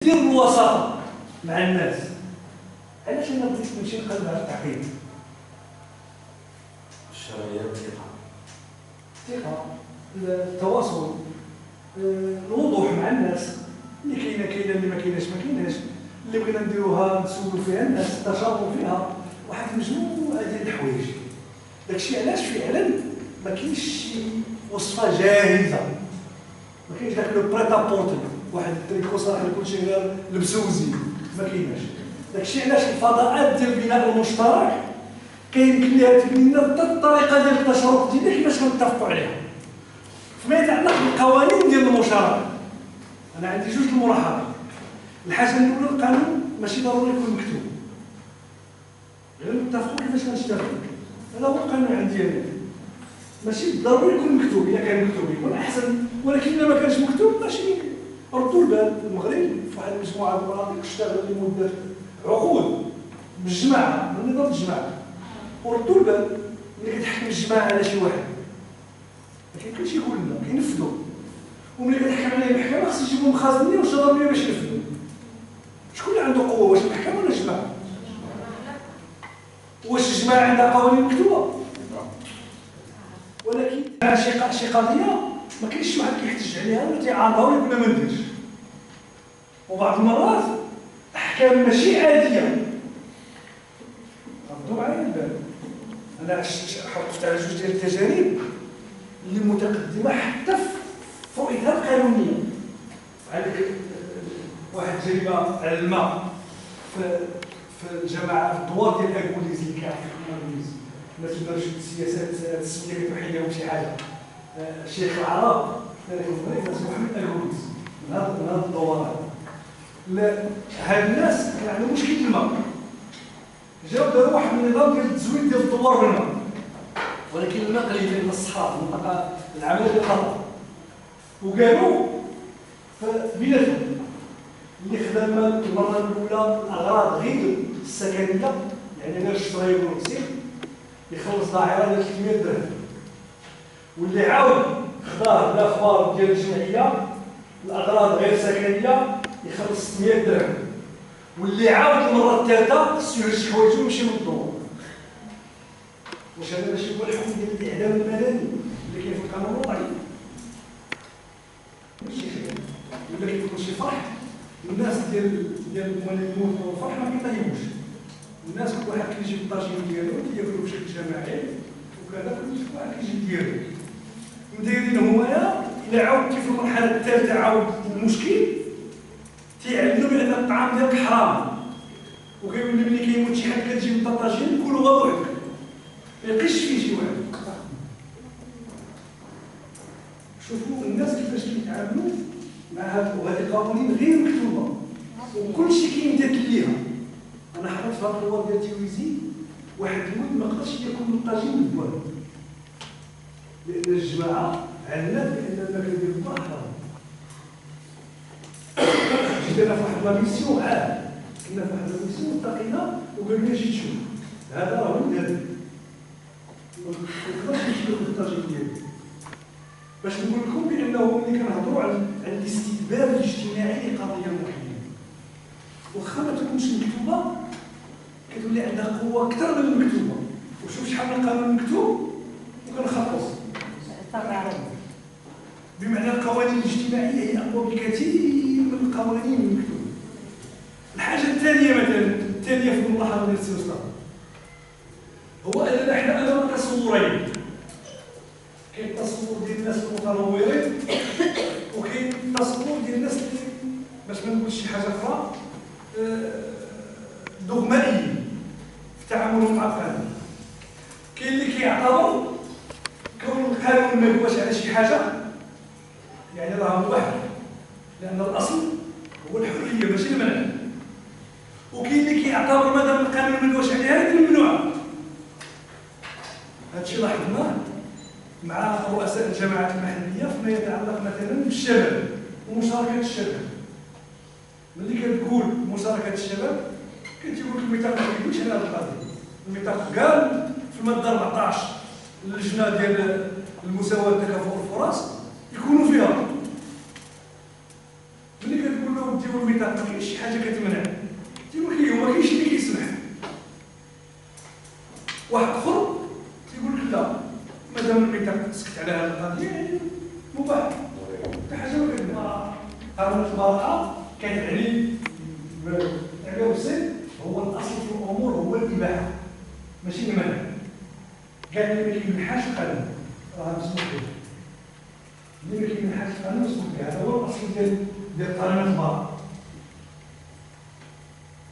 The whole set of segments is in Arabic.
دير الوساطه مع الناس. علاش انا بغيت نمشي نقلب على التعقيد؟ الشرعيه والثقه. الثقه، التواصل، الوضوح مع الناس، اللي كاينه اللي ما كايناش، اللي بغينا نديروها نسولوا فيها الناس، نتشاوروا فيها، واحد مجموعه ديال الحوايج. داكشي علاش فعلا ما كاينش شي وصفه جاهزه، ما كاينش داك لو بريتابورتي، واحد التريكو صراحه يكون شي غير لبسو وزين، ما كايناش. داكشي علاش الفضاءات ديال البناء المشترك كيمكن ليها تبني لنا الطريقه ديال التشارك ديالنا كيفاش كنتفقوا عليها. فيما يتعلق بالقوانين ديال المشاركه، انا عندي جوج الملاحظات. الحاجه الاولى، القانون ماشي ضروري يكون مكتوب، غير نتفقوا كيفاش غنشتغلوا. هذا هو القانون عندي انا، ماشي ضروري يكون مكتوب. الا كان مكتوب يكون احسن، ولكن الا ما كانش مكتوب ماشي. ردوا البال، المغرب في واحد المجموعه من المناطق اشتغل لمده عقود بالجماعه، من نظام الجماعه. وردوا البال، ملي كتحكم الجماعه على شي واحد ما كيمكنش يقول لنا، كينفذوا. وملي كتحكم عليه المحكمه خص يجيبوا مخازنيه وشرابيه باش ينفذوا. شكون اللي عنده قوه، واش المحكمه ولا الجماعه؟ واش الجماعه عندها قوانين مكتوبه؟ ولكن شي قضيه ما كاينش شي واحد كيحتج عليها ولا تيعارضها ولا يقول لها ما نديرش. وبعض المرات احكام ماشي عاديه. ردوا معايا البال، انا حققت على جوج ديال التجارب اللي متقدمه حتى في رؤيتها القانونيه. عندك واحد التجربه على الماء في الجماعه في الدوار ديال الاغوليز اللي كيعرفوا الاغوليز، الناس اللي درجوا السياسات السميه كتوحي لهم شي حاجه. الشيخ العرب في المغرب اسمه محمد الاغوليز من هذا الدوران. هاد الناس كان عندهم مشكل الماء، جاو داروا واحد النظام ديال التزويد ديال الدوار بالماء، ولكن الماء قليل لان الصحراء المنطقه العامله ديال الخطر. وقالوا بيناتهم اللي خدم المره الاولى الاغراض غير السكنيه، يعني غير الشرايب والغسيل، يخلص دائره ديال 300 درهم. واللي عاود خداه بالاخبار ديال الجمعيه الاغراض غير سكنيه يخلص 600 درهم. واللي عاود المره الثالثه خصو يهز حوايجو ويمشي من الدور. واش هذا ماشي هو الحكم ديال الاعدام المدني اللي كاين في القانون الوضعي؟ ماشي خير ولا كيكون شي فرح. الناس ديال المولين والفرح ما كيطيبوش. الناس كل واحد كيجيب الطاجين ديالو كياكلو بشكل جماعي وكذا، كل واحد كيجيب ديالو. مدايرين هنايا الا عاودتي في المرحله الثالثه عاود المشكل تيعلموا بان الطعام ديالك حرام، وكيقول لي ملي كيموت شي حد كتجيب انت الطاجين كلوا غير وحدك، ما يلقيش فيه شي واحد. شوفوا الناس كيفاش كيتعاملوا مع هذه القوانين غير مكتوبه، وكلشي كيمتثل ليها. انا حضرت في هذا الدوار ديال تيويزي واحد الولد ما قدرش ياكل الطاجين بالبوان، لان الجماعه علمت بان الماكله ديال البوان حرام. جيت انا في واحد لا ميسيون عام، كنا في واحد لا ميسيون التقينا وقال لي جي تشوف هذا راه ولد ما تقدرش تاكل الطاجين ديالك. باش نقول لكم بانه ملي كنهضروا على الاستتباب الاجتماعي لقضيه معينه، واخا ما تكونش مكتوبه كتولي عندها قوه اكثر من المكتوبه. وشوف شحال من قانون مكتوب وكنخلص. بمعنى القوانين الاجتماعيه هي اقوى بكثير من القوانين المكتوبه. الحاجه الثانيه مثلا الثانيه في الملاحظه ديال السي أستاذ هو اننا حنا امام تصورين. كاين التصور ديال الناس المتنورين وكاين التصور ديال الناس اللي باش ما نقولش شي حاجه اخرى دوغمائيين في تعاملهم مع القانون. كاين اللي كيعتبر كون القانون ما يقواش على شي حاجه يعني راه واحد، لان الاصل هو الحريه ماشي المنع. وكاين اللي كيعتبر مادام القانون ما يقواش عليها هذه ممنوعه. هادشي لاحظناه مع رؤساء الجماعات المحليه فيما يتعلق مثلا بالشباب ومشاركه الشباب. ملي كتقول مشاركه الشباب كتقول لك الميثاق ما كيقولش على هذه القضيه. الميثاق قال في الماده 14 اللجنه ديال المساواه وتكافؤ الفرص يكونوا فيها. ملي كتقول لهم ديروا الميثاق ما كاينش شي حاجه كتمنع تيقول لك ما كاينش اللي كيسمح. واحد اخر تيقول لك لا مادام الميثاق سكت على هذه القضيه يعني مباح حتى حاجه ما كتبقى. قانون البراءه كيعني بسيط، هو الاصل في الامور هو الاباحه ماشي المنع. قال لي ما كيمنحهاش القانون راه مسموح به، اللي ما كيمنحهاش القانون مسموح به. هذا هو الاصل ديال قانون البراءه.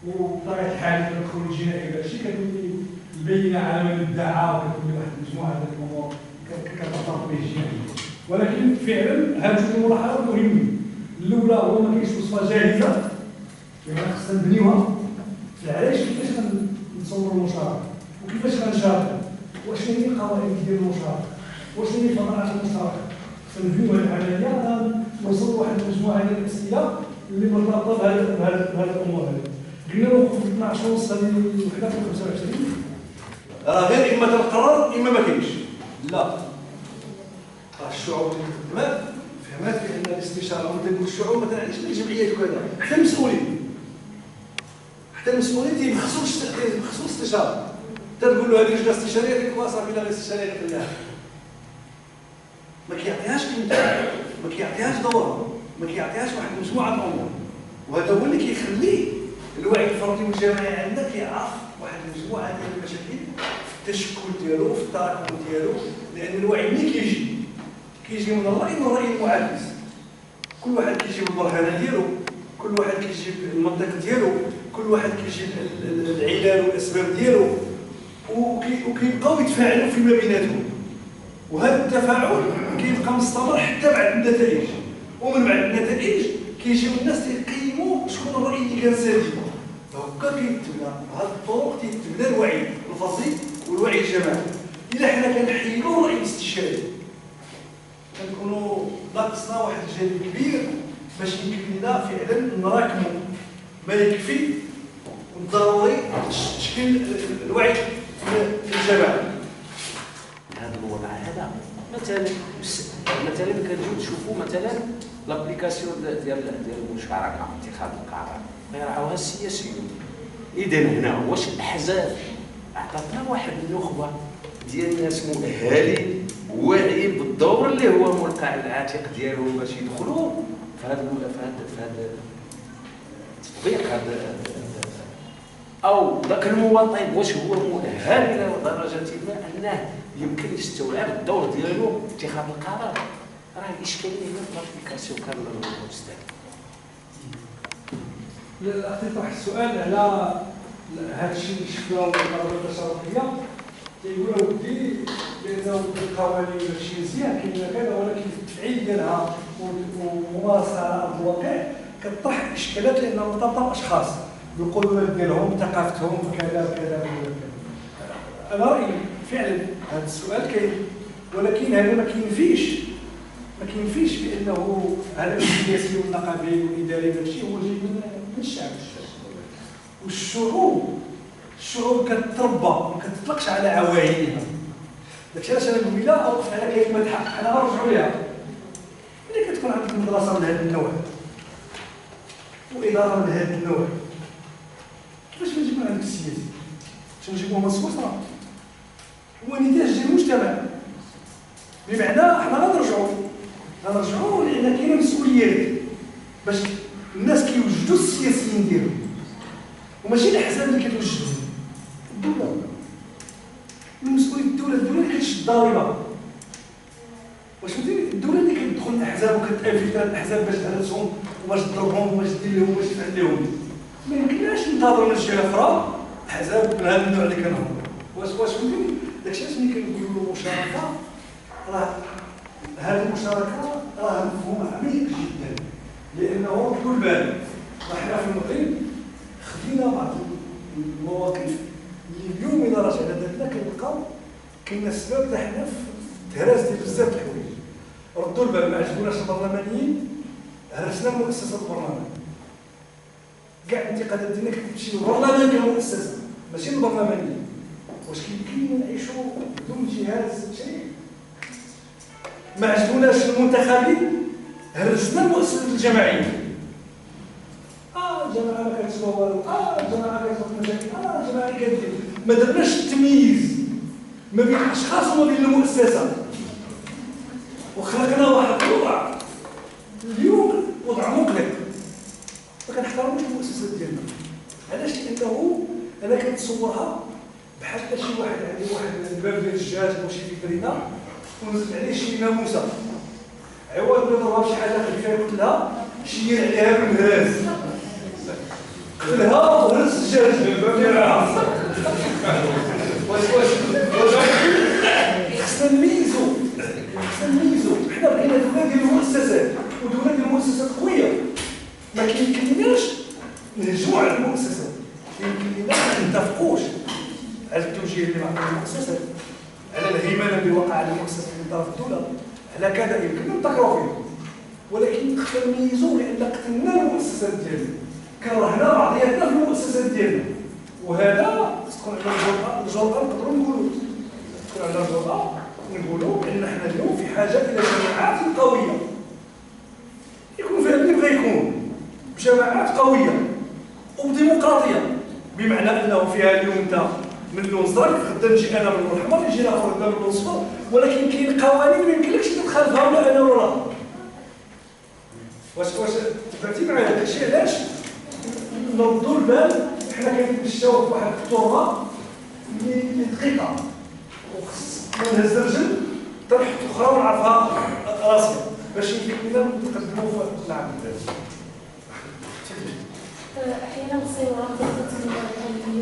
وبطبيعه الحال الدخول الجنائي داكشي كتولي البينه على من ادعى وكتولي واحد المجموعه ديال الامور كترتبط به الجنائي. ولكن فعلا هاد جوج الملاحظات مهمين. الاولى هو ما كاينش وصفه جاهزه يعني خصنا نبنيوها. علاش كيفاش غنصوروا المشاركه وكيفاش غنشاركوا وشنو هي القواعد ديال المشاركه وشنو هي فضاءات المشاركه. خصنا نبنيو هذه العمليه ونوصلوا واحد المجموعه ديال الاسئله اللي مرتبطه بهذه الامور هذه. قلنا نوقفوا في 12 ونص هذه الوحده في 25 راه غير اما تنقرر اما ما كاينش. لا الشعوب فهمات بان الاستشاره وديال الشعوب ما تعنيش الجمعيات وكذا. حتى المسؤولين ما خصوش استشاره. تقول له هذه لجنه استشاريه ديك صافي لا استشاريه خليها. ما كيعطيهاش قيمتها، ما كيعطيهاش دورها، ما كيعطيهاش واحد المجموعه من الامور. وهذا هو اللي كيخلي الوعي الفردي والجماعي عندنا كيعرف واحد المجموعه ديال المشاكل في التشكل ديالو في التراكم ديالو. لان الوعي ملي كيجي من الراي المعاكس. كل واحد كيجيب البرهانه ديالو، كل واحد كيجيب المنطق ديالو، كل واحد كيجيب العلل والاسباب ديالو، وكيبقاو يتفاعلوا فيما بيناتهم. وهذا التفاعل كيبقى مستمر حتى بعد النتائج. ومن بعد النتائج كيجيو الناس يقيموا شكون الراي اللي كان سليم. هكا كيتبنى بهذه الطرق تيتبنى الوعي الفردي والوعي الجماعي. الا حنا كنحيدوا الراي الاستشاري كنكونوا ناقصنا واحد الجانب كبير باش يمكن لنا فعلا نراكموا ما يكفي ضروري تشكيل الوعي الجماعي. هذا الوضع هذا مثلا كنجيو نشوفوا مثلا لابليكاسيون ديال المشاركه اتخاذ القرار كيراعوها السياسيون. اذا هنا واش الاحزاب عطاتنا واحد النخبه ديال الناس مؤهلين واعيين بالدور اللي هو ملقى على العاتق ديالهم باش يدخلوا في هذا التطبيق هذا، او ذاك المواطن واش هو مؤهل الى درجه ما انه يمكن يستوعب الدور ديالو في اتخاذ القرار. راه الاشكاليه هنا في الابليكاسيون كان الاستاذ. الاخ طرح السؤال على هذا الشيء اللي شفناه في القضايا التشاركيه. تيقولوا ودي بانه القوانين ماشي مزيان كاين كذا، ولكن التفعيل ديالها وممارسه على ارض الواقع كتطرح اشكالات لانها مرتبطه باشخاص بالقدرات ديالهم ثقافتهم كذا وكذا وكذا. انا رايي فعلا هذا السؤال كاين، ولكن هذا ما كينفيش بانه هذا السياسي والنقابي والاداري داكشي هو جاي من الشعب. الشعوب كتربى ما كتطلقش على عواينها. داكشي علاش انا قبيله اوقف على كلمه حق. انا غنرجعوا ليها. ملي كتكون عندك مدرسه من هذا النوع واداره من هذا النوع، كيفاش كنجيبوا عندك السياسي؟ باش نجيبوه من سويسرا هو نتاج ديال المجتمع. بمعنى حنا غنرجعوا لان كاينه مسؤوليات باش الناس كيوجدوا السياسيين ديالهم، وماشي الاحزاب اللي كتوجدهم. الدوله من مسؤوليه الدوله اللي كتشد الضريبه. واش فهمتيني؟ الدوله اللي كتدخل الاحزاب وكتالف الاحزاب باش تهرسهم وباش تضربهم وباش دير لهم وباش تفعل لهم. ما يمكنناش ننتظر من جهه اخرى احزاب من هذا النوع اللي كنهضروا. واش فهمتيني؟ داكشي علاش ملي كنقولوا مشاركه، راه هذه المشاركه راه مفهوم عميق جدا. لانه بكل بال حنا في المغرب خدينا بعض المواقف اللي اليوم اذا رجعنا ذاتنا كنلقاو كاين السبب تاع حنا في تهراس ديال بزاف د الحوايج. ردوا البال ما عجبوناش البرلمانيين، هرسنا مؤسسه البرلمان. كاع الانتقادات ديالنا كتمشي للبرلمان كمؤسسه ماشي للبرلمانيين. واش كيمكن نعيشوا بدون جهاز شيء؟ ما عجبوناش المنتخبين، هرسنا المؤسسات الجماعيه. الجماعه ما كتسوى والو، الجماعه كتوقف مشاكل، الجماعه اللي كدير. ما درناش التمييز ما بين الاشخاص وما بين المؤسسه، وخلقنا واحد الوضع اليوم وضع مقلق. ما كنحترموش المؤسسات ديالنا. علاش؟ لانه انا كنتصورها بحال شي واحد عنده واحد الباب ديال الدجاج او شي فيترينا ونزل عليه شي ناموسه، عوض ما يضربها بشي حاجه خفيفه يقتلها، شير عليها بالمهراس، قتلها وهرس الدجاج بالباب ديالها. واش خصنا نميزو، حنا بغينا دوله ديال المؤسسات، ودوله ديال المؤسسات قويه. ما كيمكنناش نهجموا على المؤسسات، يمكن لنا ما نتفقوش على التوجيه اللي معطيه المؤسسات، على الهيمنه اللي وقع على المؤسسات من طرف الدوله، على كذا يمكن نتفقوا فيه، ولكن خصنا نميزوا لان قتلنا المؤسسات ديالنا، كرهنا بعضياتنا في المؤسسات ديالنا، وهذا تكون عندنا الجرأه نقدروا نقولوا، تكون عندنا الجرأه نقولوا ان احنا اليوم في حاجه الى جماعات قويه، يكون فيها اللي بغى يكون جماعات قويه وديمقراطيه، بمعنى انه فيها اليوم انت من اللون زرق، غدا نجي انا من اللون احمر، يجي الاخر غدا من اللون صفر، ولكن كاين قوانين ما يمكنلكش تتخالفها ولا انا ولا لا. واش تبعتي معايا هذا الشيء؟ علاش نردوا البال حنا كنمشاو فواحد التوربه اللي دقيقه، وخص ما نهز الرجل حتى نحط اخرى ونعرفها راسي باش يمكن لنا نقدموا في العمل. احيانا الصيورات هي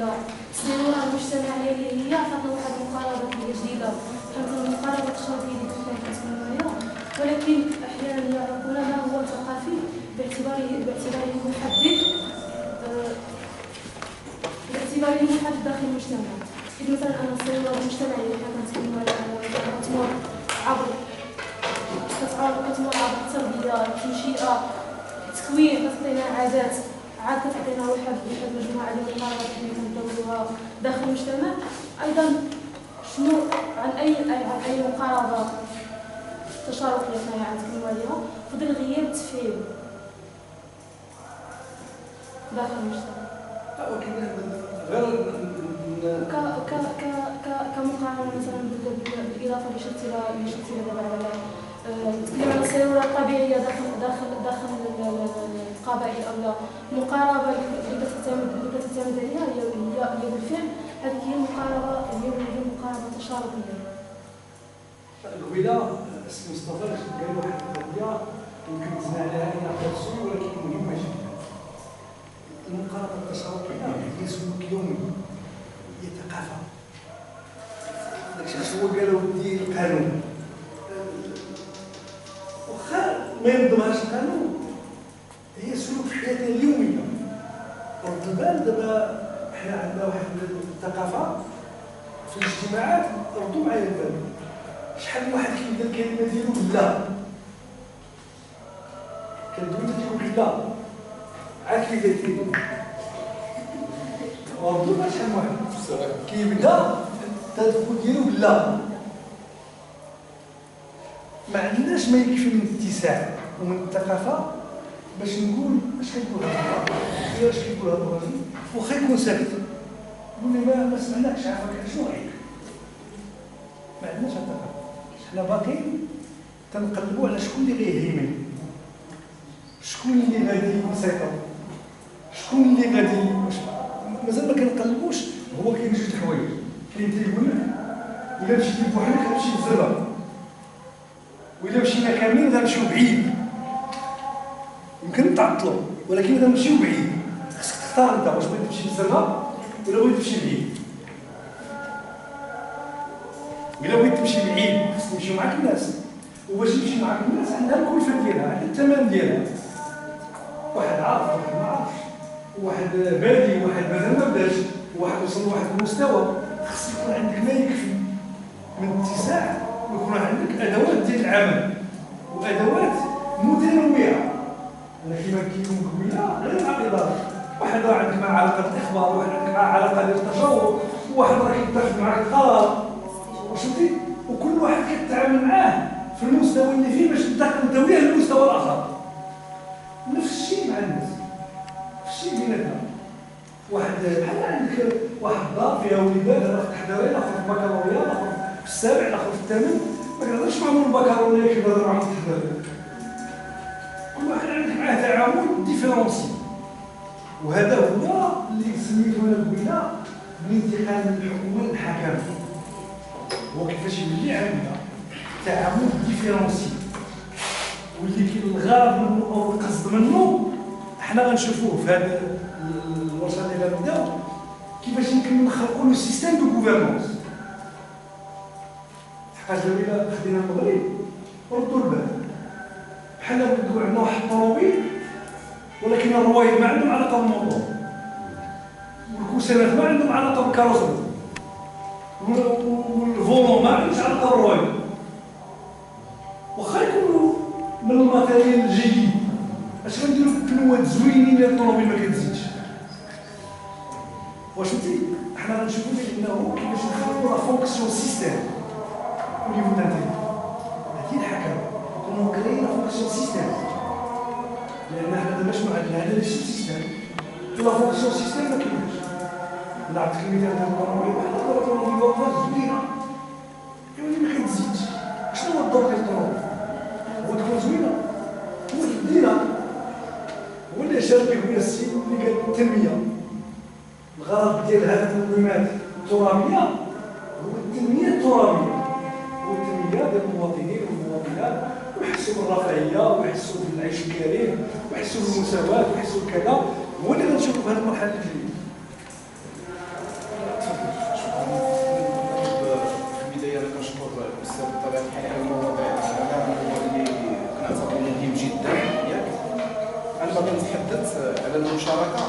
صيوره مجتمعيه اللي هي عطاتنا واحد المقاربه جديده، بحال المقاربه التشاركيه اللي كنا كنتكلموا عليها، ولكن احيانا يعرفون ما هو ثقافي باعتباره محدد داخل المجتمع. إذ مثلا انا الصيوره المجتمعيه اللي كنا كنتكلموا عليها كتمر عبر التربيه، التنشئه، التكوين، كتعطينا عادات، عاد كتعطينا واحد مجموعه ديال المقاربات اللي كندوروها داخل المجتمع. ايضا شنو عن اي مقاربه تشاركيه حنايا غنتكلموا عليها في ظل غياب التفعيل داخل المجتمع. ولكن غير كمقارنه مثلا بالاضافه اللي شفتي دابا على نتكلم على الصيغه الطبيعيه داخل القبائل، او المقاربه اللي كتعتمد عليها هي بالفعل هذه هي المقاربه التشاركيه. القبيله السي مصطفى قال واحد القضيه يمكن تزنى عليها الى تفصيل ولكن مهمه جدا. المقاربه التشاركيه هي سلوك يومي، هي ثقافه. داكشي هو قالوا ديال القانون، واخا ما ينظمهاش القانون، هي سلوك في حياتنا اليوميه. رد البال دابا حنا عندنا واحد الثقافه في الاجتماعات، ردوا معايا البال، شحال من واحد كيبدا الكلمه ديالو لا، كندوي انت ديالو لا، عاد كيبدا يتكلم، ردوا معايا شحال من واحد كيبدا التدخل ديالو لا. ما عندناش ما يكفي من اتساع ومن الثقافه باش نقول اش كيقول هذا الراجل، اش كيقول هذا الراجل، واخا يكون ساكت نقول لي ما سمعناكش، عافاك شنو رايك؟ ما عندناش هذا الثقافه. حنا باقيين تنقلبوا على شكون اللي غيهيمن، شكون اللي غادي يسيطر، شكون اللي غادي، مازال ما كنقلبوش. هو كاين جوج الحوايج، كاين تيقول لك الا مشيتي بوحدك غتمشي بزربه، وإلا مشينا كاملين غنمشيو بعيد، يمكن نتعطلوا ولكن غنمشيو بعيد. خصك تختار انت واش بغيتي تمشي بزربه ولا بغيتي تمشي بعيد. وإلا بغيتي تمشي بعيد خصك تمشيو معاك الناس، وباش تمشي معاك الناس عندها الكلفه ديالها، عندها الثمن ديالها. واحد عارف واحد ما عارفش، واحد بادي واحد مازال ما بداش، واحد وصل لواحد المستوى. خصك يكون عندك ما يكفي من اتساع، ويكون عندك ادوات ديال العمل وادوات متنوعه. انا كما كيكون قبيله غير مع الاداره، واحد راه عندك مع علاقه الاخبار، واحد عندك مع علاقه ديال التجاوب، واحد راه كيتاخذ معاك القرار، شفتي؟ وكل واحد كتعامل معاه في المستوى اللي فيه باش تنتقل انت وياه للمستوى الاخر. نفس الشيء مع الناس، نفس شي بيناتنا واحد بحال عندك واحد الدار فيها وليدات، انا في التحضيريه ناخذ في البكالوريا، ناخذ في السابع، ناخذ في الثامن، ما كنهضرش معاهم البكالوريا كيف نهضر معاهم في التحضيريه. كل واحد عندك معاه تعامل ديفيرونسي، وهذا هو اللي سميتو انا قبيله بالانتقال من الحكومه للحكم. هو كيفاش يولي عندنا تعامل ديفيرونسي، واللي كاين الغرض منه او القصد منه حنا غنشوفوه في هذا الورشه اللي غنبداو، كيفاش يمكن نخلقوا لو سيستيم دو غوفرنونس. حقاش دابا خدينا المغرب ردوا البال بحال نقولوا عندنا واحد الطوموبيل ولكن الروايد ما عندهم علاقه بالموتور، والكوسانات ما عندهم علاقه بالكاروسري، والفولون ما عندوش علاقه بالروايد. واخا يكونوا من الماتيريال الجيد، اش غنديروا بنوات زوينين ديال الطوموبيل ما كتزيدش؟ واش فهمتي؟ حنا غنشوفوا بانه كيفاش نخلقوا لا فونكسيون سيستيم au niveau d'intérêt. هذه الحكايه كنا كرينا لا فونكسيون سيستيم، لان حنا دابا شنو عندنا؟ عندنا لي سيستيم، لا فونكسيون سيستيم ما كايناش. نعطيك المثال ديال الطوموبيل، بحال الطوموبيل واقفه زوينه يعني ما كتزيدش. شنو هو الدور ديال الطوموبيل؟ هو تكون زوينه، هو تديرها، هو اللي اشار به خويا السيد اللي قال التنميه. الغرض ديال هذه التنظيمات الترابيه هو التنميه الترابيه، هو التنميه ديال المواطنين والمواطنات، ويحسوا بالرفاهيه ويحسوا بالعيش الكريم ويحسوا بالمساواه ويحسوا بكذا. هو اللي غنشوفوا في هذه المرحله اللي جايه. في البدايه انا كنشكر الاستاذ بطبيعه الحال على المواضيع اللي كنعتبره مهم جدا. ياك انا باغي نتحدث على المشاركه.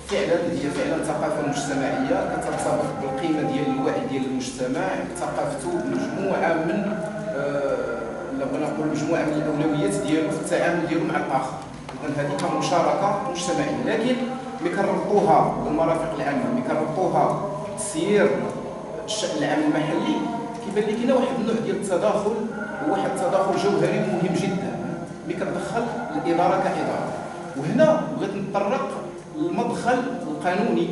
فعلا هي فعلا ثقافه مجتمعيه كترتبط بالقيمه ديال الوعي ديال المجتمع، ثقافته مجموعه من لا بغينا نقول مجموعه من الاولويات ديالو في التعامل ديالو مع الاخر. اذا هذه كمشاركه مجتمعيه، لكن ملي كنربطوها بالمرافق العامه، ملي كنربطوها بتسيير الشأن العام المحلي، كيبان لي كاين واحد النوع ديال التداخل، وواحد التداخل جوهري مهم جدا ملي كتدخل الاداره كاداره. وهنا بغيت نتطرق المدخل القانوني،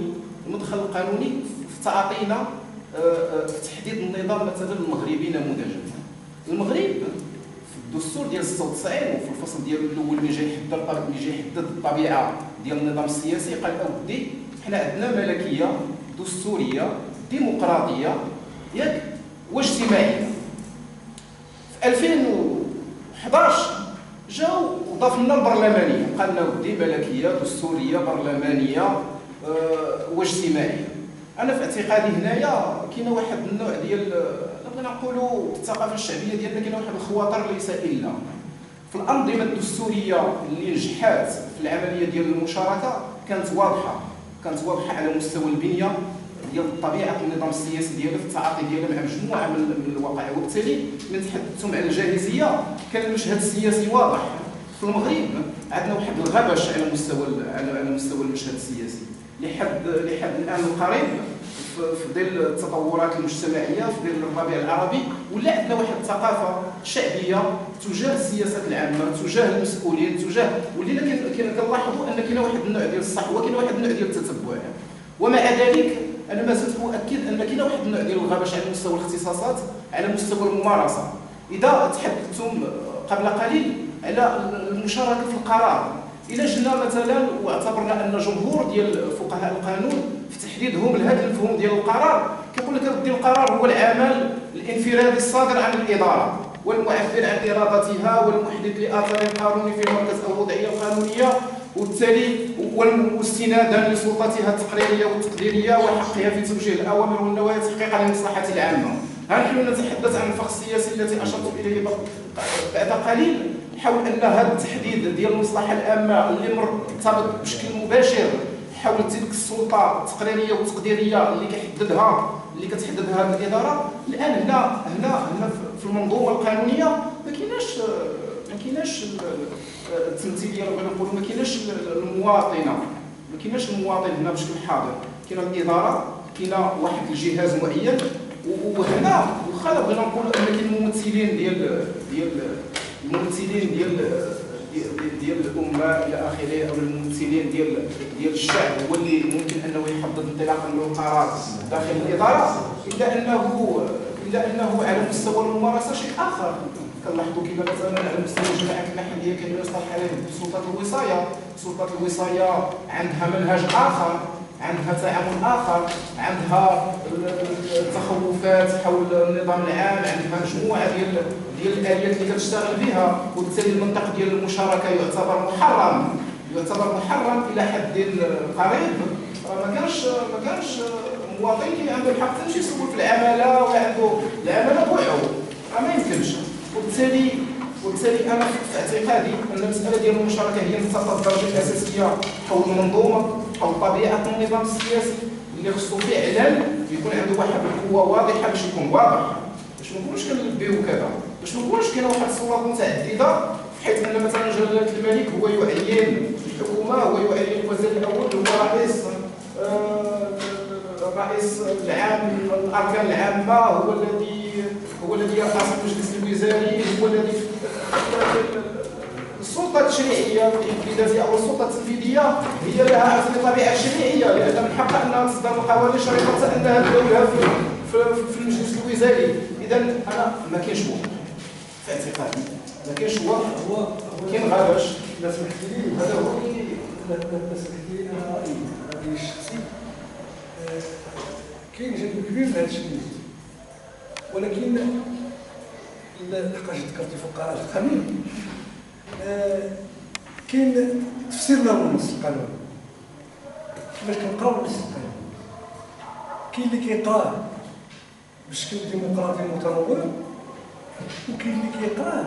في تعاطينا في تحديد النظام مثلا المغربي نموذجا. المغرب في الدستور ديال 96 وفي الفصل ديالو الاول اللي جاي يحدد الطبيعه ديال النظام السياسي قال اودي حنا عندنا ملكيه دستوريه ديمقراطيه ياك واجتماعيه. في 2011 جاو وضاف لنا البرلمانيه، قال لنا ودي ملكيه دستوريه برلمانيه واجتماعيه. انا في اعتقادي هنايا كاين واحد النوع ديال بغينا نقولوا الثقافه الشعبيه ديالنا، كاين واحد الخواطر ليس الا في الانظمه الدستوريه اللي نجحات في العمليه ديال المشاركه كانت واضحه على مستوى البنيه ديال طبيعه النظام السياسي ديالها في التعاطي ديالها مع مجموعه من الوقائع. وبالتالي من تحدثتم على الجاهزيه كان المشهد السياسي واضح. في المغرب عندنا واحد الغبش على مستوى المشهد السياسي لحد الان القريب في ظل التطورات المجتمعيه في ظل الربيع العربي، ولا عندنا واحد الثقافه شعبيه تجاه السياسات العامه، تجاه المسؤولين، ولينا كنلاحظوا ان كاين واحد النوع ديال الصحوه، كاين واحد النوع ديال التتبع. ومع ذلك انا ما زلت اؤكد ان كاين واحد النوع ديال الغبش على مستوى الاختصاصات، على مستوى الممارسه. اذا تحدثتم قبل قليل على المشاركه في القرار، إلا جينا مثلا واعتبرنا ان جمهور ديال فقهاء القانون في تحديدهم الهدفهم ديال القرار كيقول لك ردي القرار هو العمل الانفرادي الصادر عن الاداره والمعبر عن ارادتها والمحدث لاثار القانون في مركز او الوضعيه القانونيه، وبالتالي واستنادا لسلطتها التقريريه والتقديريه وحقها في توجيه الاوامر والنوايا تحقيقا للمصلحه العامه. ها نحن نتحدث عن الفخ السياسي التي اشرت اليه بعد قليل، حول ان هذا التحديد ديال المصلحه العامه اللي مرتبط بشكل مباشر حول تلك السلطه التقريريه والتقديريه اللي كتحددها الاداره. الان هنا في المنظومه القانونيه ما كايناش التمثيليه، بغينا نقولوا ما كايناش المواطن هنا بشكل حاضر. كاينه الاداره، كاينه واحد الجهاز معين، وهنا واخا بغينا نقولوا ان كاين الممثلين ديال ديال الامه الى اخره، او الممثلين ديال الشعب هو اللي ممكن انه يحدد انطلاقا له قرار داخل الاداره، الا انه على مستوى الممارسه شيء اخر. كنلاحظوا كيف مثلا على مستوى الجماعات المحليه كما يصطلح عليه بسلطات الوصايه. سلطات الوصايه عندها منهج اخر، عندها تعامل اخر، عندها التخوفات حول النظام العام، عندها مجموعه ديال الاليات اللي كتشتغل بها، وبالتالي المنطق ديال المشاركه يعتبر محرم الى حد قريب. ما كانش مواطن عنده الحق تمشي يسول في العماله ولا عنده العماله بوعو، ما يمكنش. وبالتالي انا في اعتقادي ان المساله ديال المشاركه هي نقطه الدرجه الاساسيه حول المنظومه، حول طبيعه النظام السياسي اللي خصو فعلا يكون عنده واحد القوه واضحه باش يكون واضح، باش ما نكونوش كنلبيو كذا، باش ما نكونوش كاينه واحد السلطات متعدده، حيث ان مثلا جلاله الملك هو يعين الحكومه، هو يعين الوزير الاول، هو الرئيس العام الاركان العامه، هو الذي يرأس المجلس الوزاري، هو الذي السلطه التشريعيه بذاتها او السلطه التنفيذيه هي لها طبيعه تشريعيه، لان من حقها انها تصدر القوانين شريطه انها تداولها في المجلس الوزاري. اذا انا ما كاينش وقت في اعتقادي، ما كاينش وقت، كاين غبش. لا سمحت لي، هذا هو لا سمحت لي، انا رايي الشخصي كاين جانب كبير لهذا الشيء، ولكن لحقاش ذكرتي فقراء القانون، كاين تفسيرنا للنص القانوني. كيفاش كنقراو النص القانوني؟ كاين اللي كيقراه بشكل ديمقراطي متنوع، وكاين اللي كيقراه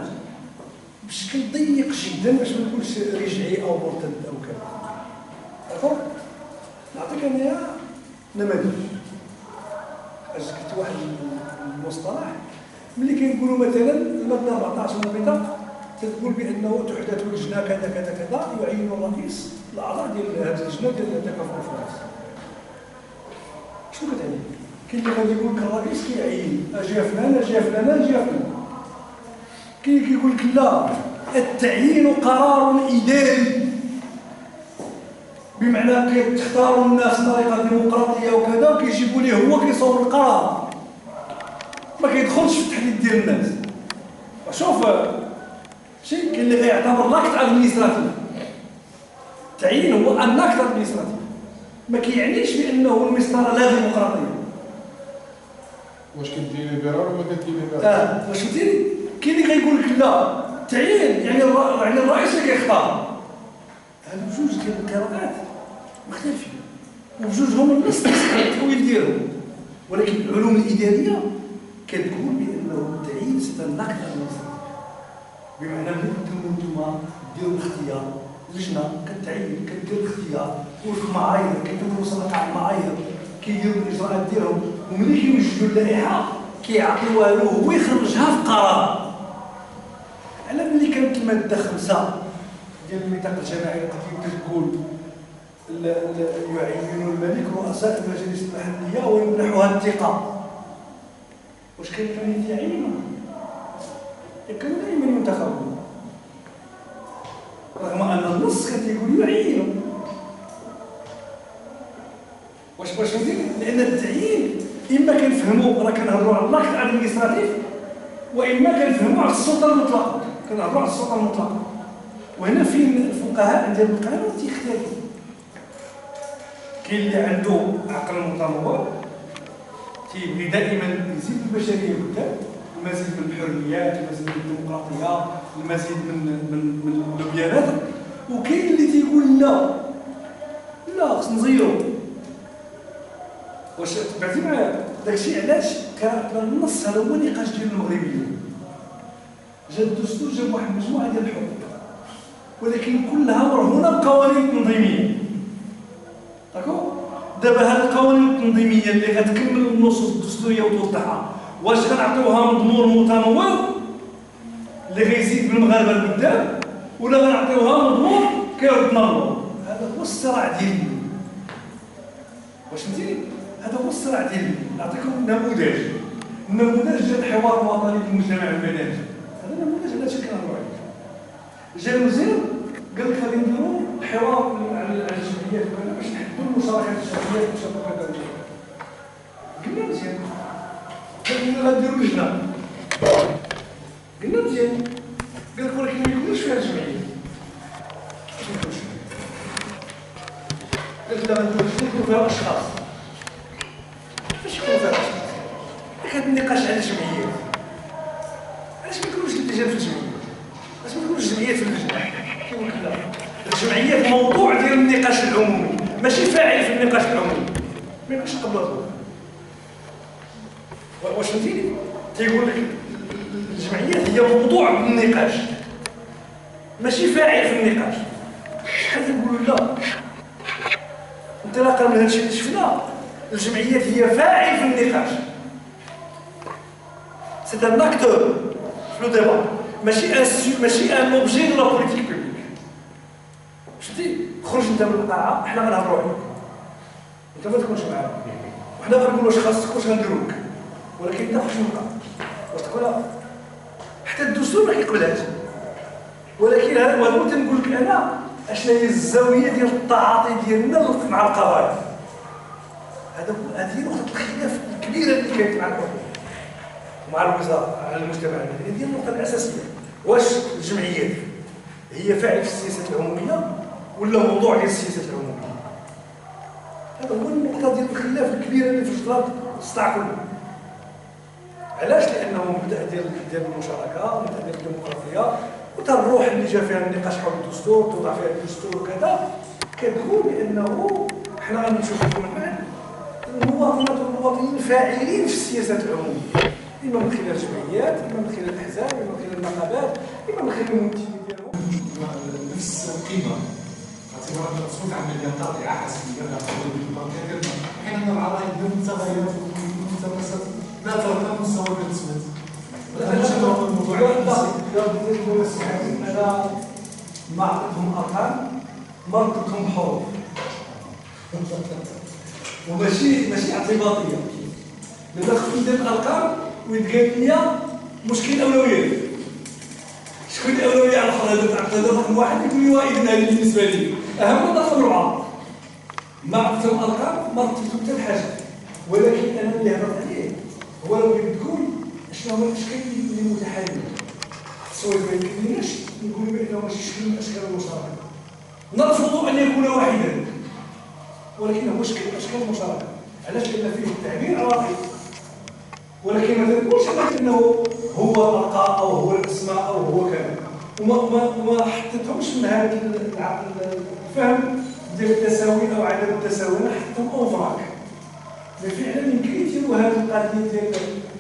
بشكل ضيق جدا باش ما نقولش رجعي او مرتد او كذا. داكور؟ نعطيك انايا نماذج. ذكرت واحد المصطلح ملي كيقولوا مثلا الماده 14 من البطاقه تقول بانه تحدث لجنه كذا كذا كذا يعين الرئيس الاعضاء ديال هذه اللجنه ديال التكافؤ الفرص. شنو كتعني؟ كاين اللي غادي يقول لك الرئيس كيعين اجي فلان اجي فلان اجي فلان. كاين اللي كيقول لك لا، التعيين قرار اداري، بمعنى كيختاروا الناس بطريقه ديمقراطيه وكذا، وكيجيبوا ليه هو كيصور القرار، ما كيدخلش في التحديد ديال الناس. شوف شيء كاين اللي غيعتبر لاكت ادمينستراتيف. التعيين هو ان لاكت ادمينستراتيف، ما كيعنيش بانه المسطره لا ديمقراطيه. واش كدير ليبرال ولا كدير ليبرال؟ واش فهمتيني؟ كاين اللي غيقول لك لا، التعيين يعني الرئيس اللي كيختار. هادو بجوج ديال القراءات مختلفين، وبجوجهم النص التحويل ديالهم، ولكن العلوم الاداريه كتقول بانه التعيين ستنقل المصدر، بمعنى ملي كنتم نتوما ديروا الاختيار، لجنه كتعين كدير الاختيار والمعايير، كيكونوا صناع المعايير كيديروا الاجراءات ديالهم، وملي كيوجدوا اللائحه كيعطيوها له هو يخرجها في قرار. على ملي كانت الماده 5 ديال الميثاق الجماعي التي تقول يعين الملك رؤساء المجالس المحليه ويمنحها الثقه، واش كاين من يعينوا؟ كانوا دائما ينتخبون، رغم ان النص كتيقول يعينوا. واش فهمتيني؟ لان التعيين اما كنفهموا راه كنهضروا على اللاكت ادمينستراتيف، واما كنفهموا على السلطه المطلقه، كنهضروا على السلطه المطلقه. وهنا فين الفقهاء ديال القانون تيختلفوا. كاين اللي عنده عقل متنوع تيبغي دائما يزيد البشريه قدام، المزيد من الحريات، المزيد من الديمقراطيه، المزيد من البيانات. وكاين اللي تيقول لا خصنا نزيرو. واش تبعتي معايا؟ داكشي علاش قراءتنا النص هذا هو النقاش ديال المغربيين. جا الدستور جاب واحد المجموعه ديال الحقوق، ولكن كلها مرهونه بقوانين تنظيميه. داكو؟ دابا هاد القوانين التنظيميه اللي غتكمل النصوص الدستوريه وتوضحها، واش غنعطيوها مضمون متنوع اللي غيزيد بالمغاربه لقدام، ولا غنعطيوها مضمون كيرد نظر؟ هذا هو الصراع ديالي. واش فهمتيني؟ هذا هو الصراع ديالي. نعطيكم نموذج ديال الحوار الوطني في المجتمع المدني. هذا نموذج على شكل نوعي. جا الوزير قال لك غادي نديروا حوار على الجمعيات وكذا باش نحدوا المشاركات الشعبيه في المشاركات الدوليه. قلنا مزيان، قال لنا غنديروا لجنه. قلنا مزيان، قال لك ولكن ما يكونوش فيها الجمعيات. قال لك لا غنديروا لجنه يكون فيها اشخاص. باش يكون فيها اشخاص؟ هذا النقاش على الجمعيات. علاش ما يكونوش اللجان في الجمعيات؟ علاش ما يكونوش الجمعيات في اللجنه؟ كيقول لا، الجمعيات موضوع ديال النقاش العمومي، ماشي فاعل في النقاش العمومي. ما يمكنش نقبلوه. واش فهمتيني؟ تيقول لك الجمعيات هي موضوع النقاش ماشي فاعل في النقاش. شحال تنقولوا لا، انطلاقا من هذا الشيء اللي شفنا، الجمعيات هي فاعل في النقاش. سي ان اكتور في لو ديبا، ماشي ان اوبجي دو لا بوليتيك بوبليك. شفتي؟ خرج انت من القاعه، حنا غنهضروا عليك، انت ما تكونش معانا، وحنا غنقولوا واش خاصك واش غنديروا لك، ولكن انت خرج من القاعه. واش تقولها؟ حتى الدستور ما كيقبلهاش. ولكن هذا هو تنقول لك انا اشنا هي الزاويه ديال التعاطي ديالنا مع القضايا. هذه نقطه الخلاف الكبيره اللي كاينه مع الحكومه ومع الوزاره على المجتمع المدني. هذه النقطه الاساسيه. واش الجمعيات هي فاعل في السياسات العموميه ولا موضوع ديال السياسات العموميه؟ هذا هو النقطه ديال الخلاف الكبيره اللي في اجراء الصراع كله. علاش؟ لانه مبدا ديال المشاركه، مبدا ديال الديمقراطيه، وتا الروح اللي جا فيها النقاش حول الدستور، توضع فيها الدستور وكذا، كتقول بانه حنا غنشوفوا من بعد المواطنات والمواطنين فاعلين في السياسات العموميه، اما من خلال الجمعيات، اما من خلال الاحزاب، اما من خلال النقابات، اما من خلال الممثلين ديالهم. نفس القيمه اعتبار ان التصويت عمليه طبيعه حسبيه لا تقول بالبنك حين نرى راي المنتخبات والمنتخبات لا ترى مستوى التصويت. انا ما عطيتهم ارقام، ما عطيتهم حروف وماشي اعتباطيه. دابا خصني ندير الارقام ويتقال لي مشكل اولويات. شكون الاولويه على الاخر؟ هذا رقم واحد يقول لي واحد هذه بالنسبه لي اهم من رقم 4. ما عطيتهم ارقام، ما عطيتهم حتى حاجه. ولكن انا اللي هضرت عليه هو لو بغيت تقول شنو هو الاشكال اللي متحالين. التصويت ما يمكنناش نقول بانه ماشي شكل من اشكال المشاركه. نرفض ان يكون واحدا، ولكن هو شكل من اشكال المشاركه. علاش؟ لان فيه التعبير عن الراي، ولكن ما تنقولش انه هو الارقام او هو الاسماء او هو كذا. وما حطيتهمش من هذا الفهم ديال التساوي او عدم التساوي، انا حطيتهم اوفراك. فعلا يمكن يديروا هذه القضيه ديال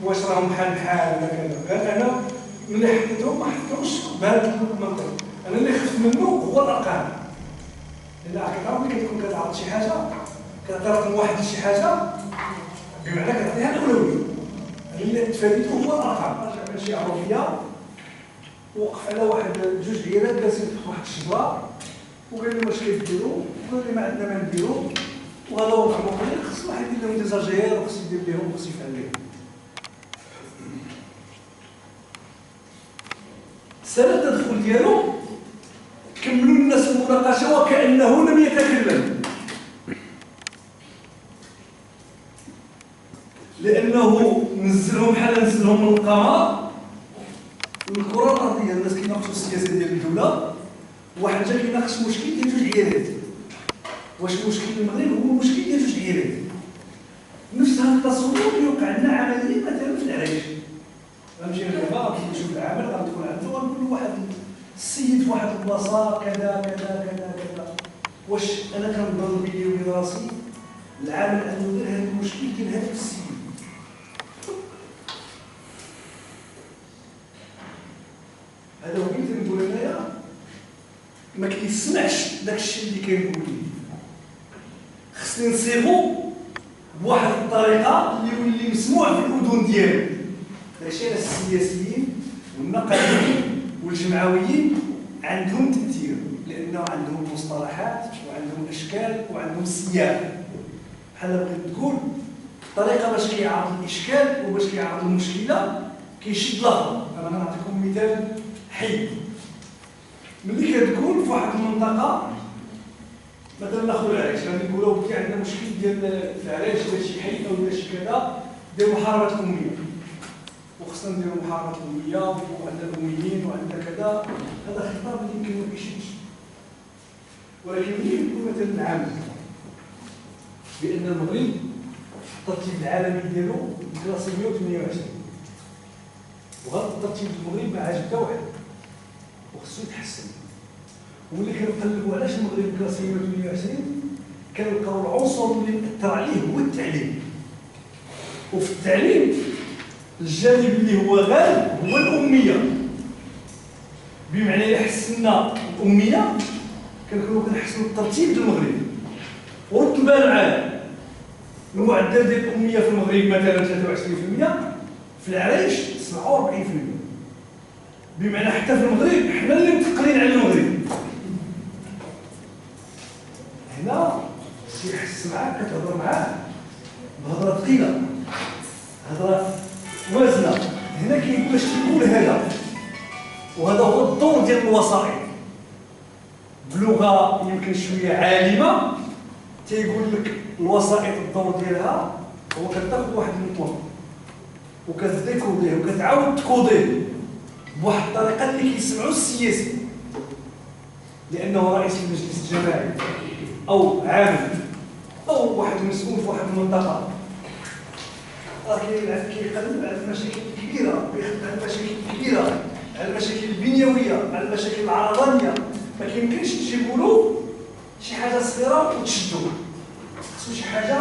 واش راهم بحال ولا كذا. انا ملي حطيتهم ما حطيتهمش بهذا المنطق. انا اللي خفت منه هو الارقام، لان الارقام ملي كتكون كتعرض شي حاجه، كتعطي رقم واحد لشي حاجه بمعنى كتعطيها الاولويه. اللي تفاديته هو الارقام. رجع شي عرفيه وقف على واحد جوج عيالات جالسين تحت واحد الشجره وقال لي واش كيديروا؟ قالوا لي ما عندنا ما نديروا، وهذا هو الحقوق. خص واحد يدير لهم ديزاجير وخص يدير لهم وخص يفعل لهم. سنة التدخل ديالو كملوا الناس المناقشه وكانه لم يتكلم، لانه نزلهم بحال نزلهم من القمر الكره الارضيه. الناس كيناقشوا السياسه ديال الدوله، واحد جا كيناقش مشكل ديال جوج عيالات. واش مشكل المغرب هو مشكل ديال جوج عيالات؟ نفس هذا التصور يوقع لنا عمليا مثلا في العريش. غنمشي للرباط نشوف العمل، غندخل عنده ونقول واحد السيد في واحد البلاصه كذا كذا كذا كذا. واش انا كنظن بيني وبين راسي العامل انه دار هذا المشكل ديال هذاك السيد؟ هذا هو اللي كنقول انايا ما كيسمعش داك الشيء اللي كيقول لي. خصني نصيغو بواحد الطريقه اللي يولي مسموع في الاذن ديالو. داكشي علاش السياسيين والنقابيين والجمعويين عندهم تاثير، لانه عندهم مصطلحات وعندهم اشكال وعندهم سياق. بحال بغيت تقول الطريقه باش كيعرض الاشكال وباش كيعرض المشكله كيشد لفظ. انا غنعطيكم مثال حي. ملي كتكون في واحد المنطقه مثلا ناخذ العريش غادي نقولوا بلي عندنا مشكل ديال العريش ولا شي حي او ولا شي كذا ديال محاربه الاميه وخصنا نديروا محاربه الاميه وعندنا الاميين وعندنا كذا. هذا خطاب اللي يمكن ما كيشدش، ولكن ملي كنكون مثلا عام بان المغرب الترتيب العالمي ديالو كلاسي 128 وهذا الترتيب المغرب ما عاجب حتى واحد وخصو يتحسن. واللي كنقلبوا علاش المغرب كلاسي 128 كنلقاو العنصر اللي مأثر عليه هو التعليم. وفي التعليم الجانب اللي هو غالب هو الأمية، بمعنى إلا حسنا الأمية كنكونوا كنحسنوا الترتيب ديال المغرب. ورد البال معايا المعدل ديال الأمية في المغرب مثلا 23%، في العريش 47%، بمعنى حتى في المغرب حنا اللي متقلين على المغرب. هنا شي يحس معاك كتهضر معاه بهضره ثقيله، هضره وازنه. هنا كيقول اش كيقول هذا، وهذا هو الدور ديال الوسائط بلغه يمكن شويه عالمه. تيقول لك الوسائط الدور ديالها هو كتاخذ واحد المطلب وكتديكوديه وكتعاود تكوديه بواحد الطريقه اللي كيسمعوا السياسي، لانه رئيس المجلس الجماعي او عامل او واحد مسؤول في واحد المنطقه راه كيقلب على المشاكل الكبيره، كيخدم على المشاكل الكبيره، على المشاكل البنيويه، على المشاكل العرضانيه. ما كيمكنش تجيبوا له شي حاجه صغيره وتشدوها، خصو شي حاجه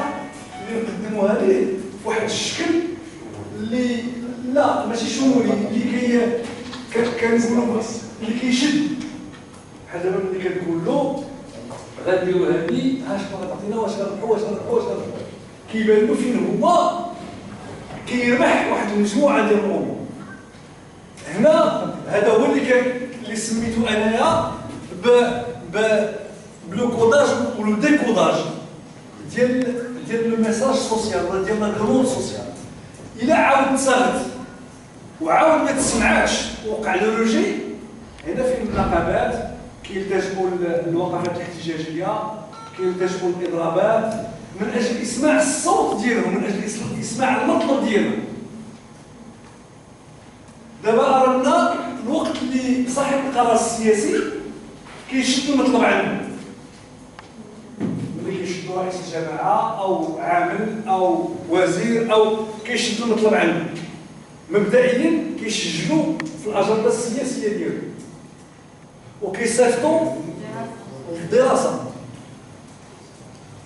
اللي نقدموها ليه بواحد الشكل اللي لا ماشي شمولي، اللي كنقولوا اللي كيشد. بحال دابا ملي كتقول له غنديروا هادي ها شنو غتعطينا، واش غنربحوا واش غنربحوا كيبان له فين هو كيربح واحد المجموعه ديال الامور. هنا هذا هو اللي سميتو انايا بلو كوداج ولو ديكوداج ديال لو ميساج سوسيال ولا ديال لا كرون سوسيال. الا عاود تصاغت وعاود ما تسمعاتش وقع لو روجي، هنا فين النقابات كيلتجئوا الوقفات الاحتجاجيه، كيلتجئوا الاضرابات من اجل اسماع الصوت ديالهم، من اجل اسماع المطلب ديالهم. دابا رانا الوقت اللي صاحب القرار السياسي كيشد المطلب عنه، ملي كيشدوا رئيس الجماعه او عامل او وزير او كيشدوا المطلب عنه مبدئيا كيسجلوا في الاجنده السياسيه ديالو وكيصيفطوا الدراسه.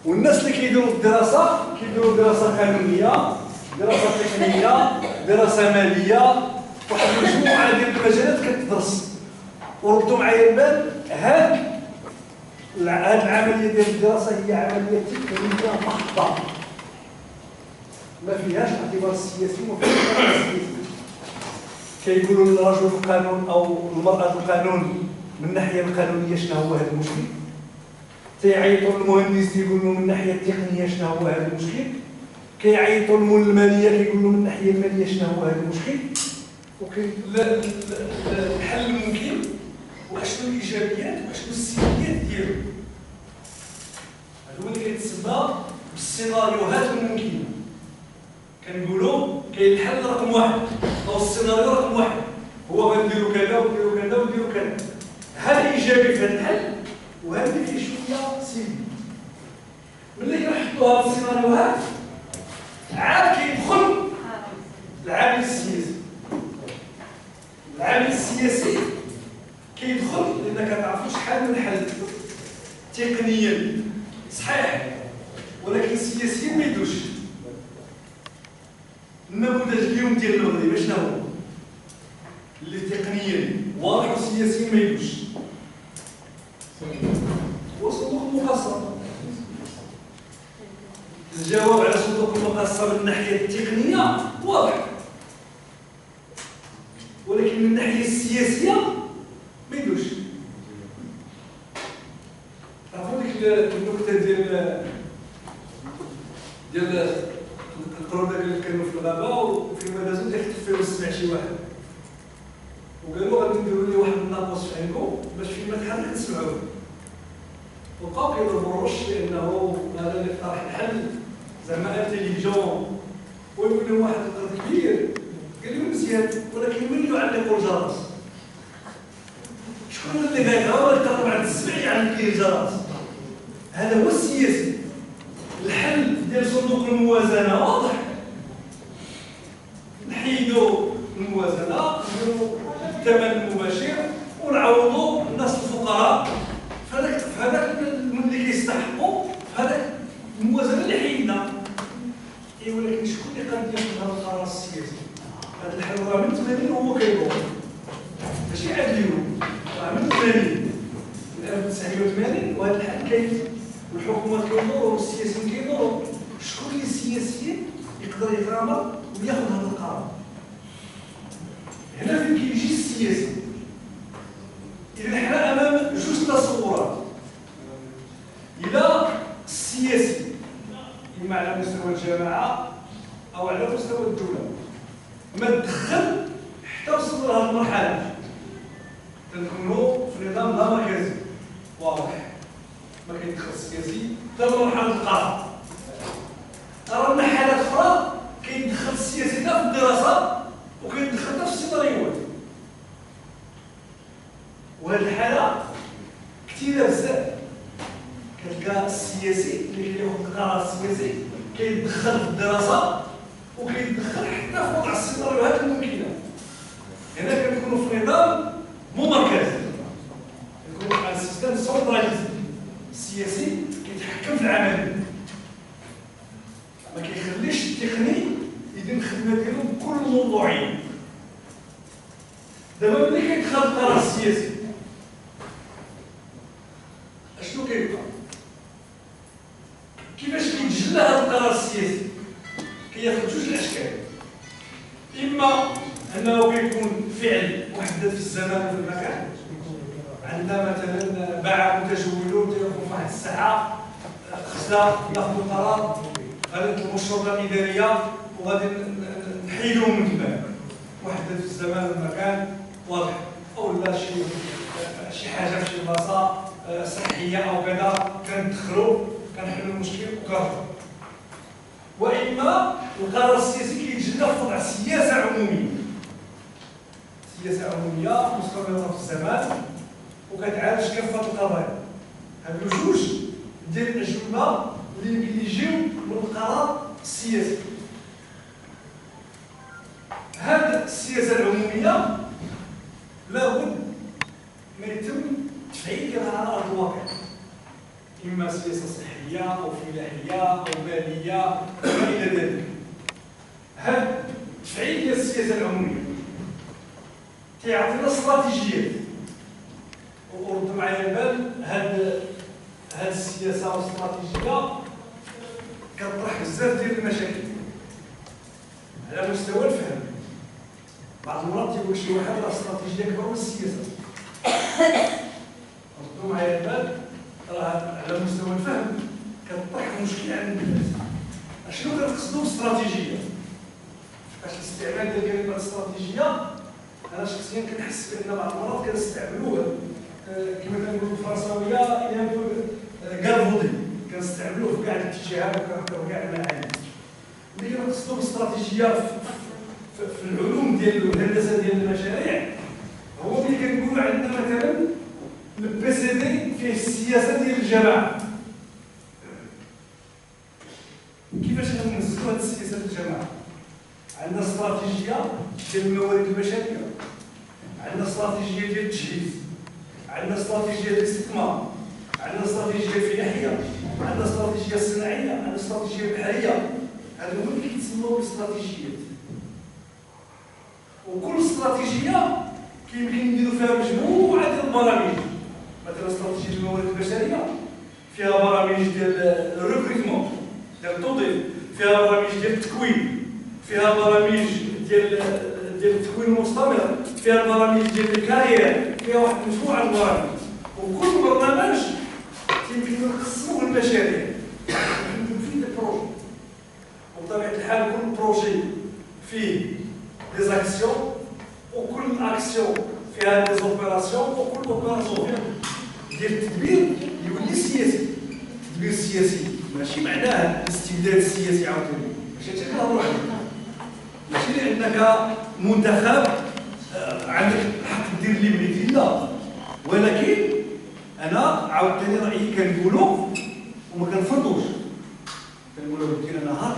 والناس اللي كيديروا الدراسه كيديروا دراسه قانونيه، دراسه تقنيه، دراسه ماليه، واحد المجموعه ديال المجالات كتدرس. وردوا معايا البال، هاد العمليه ديال الدراسه هي عمليه تقنيه محضه ما فيهاش الاعتبار السياسي وما فيهاش الاعتبار السياسي. كيقولوا للرجل القانون او المراه القانون من الناحيه القانونيه شنو هو هذا المشكل، تيعيطوا للمهندس تيقول له من الناحيه التقنيه شنو هو هذا المشكل، كيعيطوا للماليه كيقول له من الناحيه الماليه شنو هو هذا المشكل، الحل ممكن واشنو الايجابيات واشنو السلبيات ديالو. هذا هو اللي كيتسمى بالسيناريوهات الممكنه. كنقولوا كاين الحل رقم واحد او السيناريو رقم واحد هو غنديروا كذا ونديروا كذا ونديروا كذا. هذا ايجابي في هذا الحل وهذا فيه شويه سلبي. ملي كنحطوا هاد السيناريوهات عاد كيدخل العامل السياسي. العامل السياسي كيدخل لان كتعرفوا شحال من حل تقنيا صحيح ولكن سياسيا ما يدوش. النموذج اليوم ديال المغرب شنو هو؟ اللي تقنيا واضح وسياسيا ما يدوش. هو صندوق المقاصة. الجواب على صندوق المقاصة من الناحية التقنية واضح، ولكن من الناحية السياسية ما يدوش. تعرفوا ديك النكتة ديال القرودة اللي كانوا في الغابة وفي المدازون تيخطف فيهم السمع شي واحد. وقالوا غادي نديروا لي واحد الناقوس في عينكم باش فيما تحرك تسمعوه. وبقاو كيضربوا الرش لانه هذا اللي اقترح الحل زعما انتيليجون ويقول لهم واحد القرد كبير قال لهم مزيان ولكن من يعلق الجرس؟ شكون اللي قالها ولا تقرب عند السبع يعلق ليه الجرس؟ هذا هو السياسي. الحل ديال صندوق الموازنه واضح، نحيدوا الموازنه نديروا الثمن المباشر ونعوضوا الناس الفقراء في هذاك اللي كيستحقوا في هذاك الموازنه اللي حيدنا. ولكن شكون اللي قادر ياخذ هذا القرار السياسي؟ هذا الحل راه من 80 وهو كيدور، ماشي عاد اليوم، راه من 80 من 1980 وهذا الحل كاين والحكومات كيدوروا والسياسيين كيدوروا. شكون اللي السياسيين يقدر يتغامر وياخذ هذا القرار؟ هنا فين كيجي السياسي. إذا حنا أمام جوج تصورات، إلى السياسي إما على مستوى الجماعة أو على مستوى الدولة ما تدخل حتى وصلنا لهذه المرحلة تنكونوا في نظام لا مركزي واضح، ما كيدخل السياسي حتى لمرحلة القرار. راه حالات أخرى كيدخل السياسي حتى في الدراسة وكيدخل حتى في السيناريوهات، وهذه الحالة كثيرة بزاف. كتلقى السياسي اللي كياخذ القرار السياسي كيدخل في الدراسة وكيدخل حتى في وضع السيناريوهات الممكنة. هنا كنكونوا في نظام مو مركزي، كنكونوا في السيستم سونتراليزي. السياسي كيتحكم في العمل، ما كيخليش التقني يدير الخدمة ديالو بكل موضوعية. دابا ملي كيدخل القرار السياسي اشنو كيبقى؟ كيفاش كيتجلى هذا القرار السياسي؟ كياخذ جوج الاشكال، اما انه كيكون فعل محدد في الزمان وفي المكان. عندنا مثلا باع متجولون تيكون في واحد الساعه خصنا ناخذ القرار غادي نطلبوا الشرطه الاداريه وغادي نحيدوهم من الباب، محدد في الزمان والمكان واضح، او لا شي حاجه في شي بلاصه صحيه او كذا كندخلوا كنحلوا المشكل وكنهربوا. واما القرار السياسي كيتجلى في وضع سياسه عموميه، سياسه عموميه مستمره في الزمان وكتعالج كافه القضايا. هادو جوج ديال الاجوبه اللي يمكن يجيو من القرار السياسي. هاد السياسه العموميه لابد ما يتم التفعيل ديالها على ارض الواقع، اما سياسه صحيه او فلاحيه او ماليه وما الى ذلك. هاد التفعيل ديال السياسه العموميه تيعطينا استراتيجيات، ورد معايا البال هاد السياسه والاستراتيجيه كتطرح بزاف ديال المشاكل على مستوى الفهم. بعض المرات تيقول شي واحد راه استراتيجيه كبر من السياسه. ردوا معايا البال راه على مستوى الفهم كتطرح مشكل عند الناس. اشنو كنقصدوا باستراتيجيه؟ فاش الاستعمال ديال كلمه استراتيجيه انا شخصيا كنحس بان بعض المرات كنستعملوها كما كنقولوا بالفرنساويه الى كالفودي، كنستعملوه في كاع الاتجاهات وكنعطيو كاع المعاني. اللي كنقصدوا باستراتيجيه في العلوم ديال الهندسه ديال المشاريع هو ملي كنقولوا عندنا مثلا البي سي دي فيه السياسه ديال الجماعه. كيفاش غننزلوا هذه السياسه ديال الجماعه؟ عندنا استراتيجيه ديال الموارد البشريه، عندنا استراتيجيه ديال التجهيز، عندنا استراتيجيه ديال الاستثمار، عندنا استراتيجيه الفلاحيه، عندنا استراتيجيه الصناعيه، عندنا استراتيجيه البحريه. هادو هما اللي كيتسموا بالاستراتيجيات. وكل استراتيجيه كيمكن نديروا فيها مجموعه ديال البرامج. مثلا استراتيجيه الموارد البشريه فيها برامج ديال الريكروتمون ديال التوظيف، فيها برامج ديال التكوين، فيها برامج ديال التكوين المستمر، فيها برامج ديال الكارير، فيها واحد مجموعه البرامج. وكل برنامج يمكن نقسموه للمشاريع، يمكن فيه البروجي. وبطبيعه الحال كل بروجي فيه ديزاكسيون وكل اكسيون فيها دي زوبيراسيون وكل اوبيراسيون فيها ديال التدبير يولي سياسي. التدبير السياسي ماشي معناه الاستبداد السياسي عاوتاني، ماشي حتى كنهضروا عليه، ماشي لانك منتخب عندك الحق دير اللي بغيتي، لا، ولكن انا عاوتاني رايي كنقولوا وما كنفرضوش، كنقولوا بدينا نهار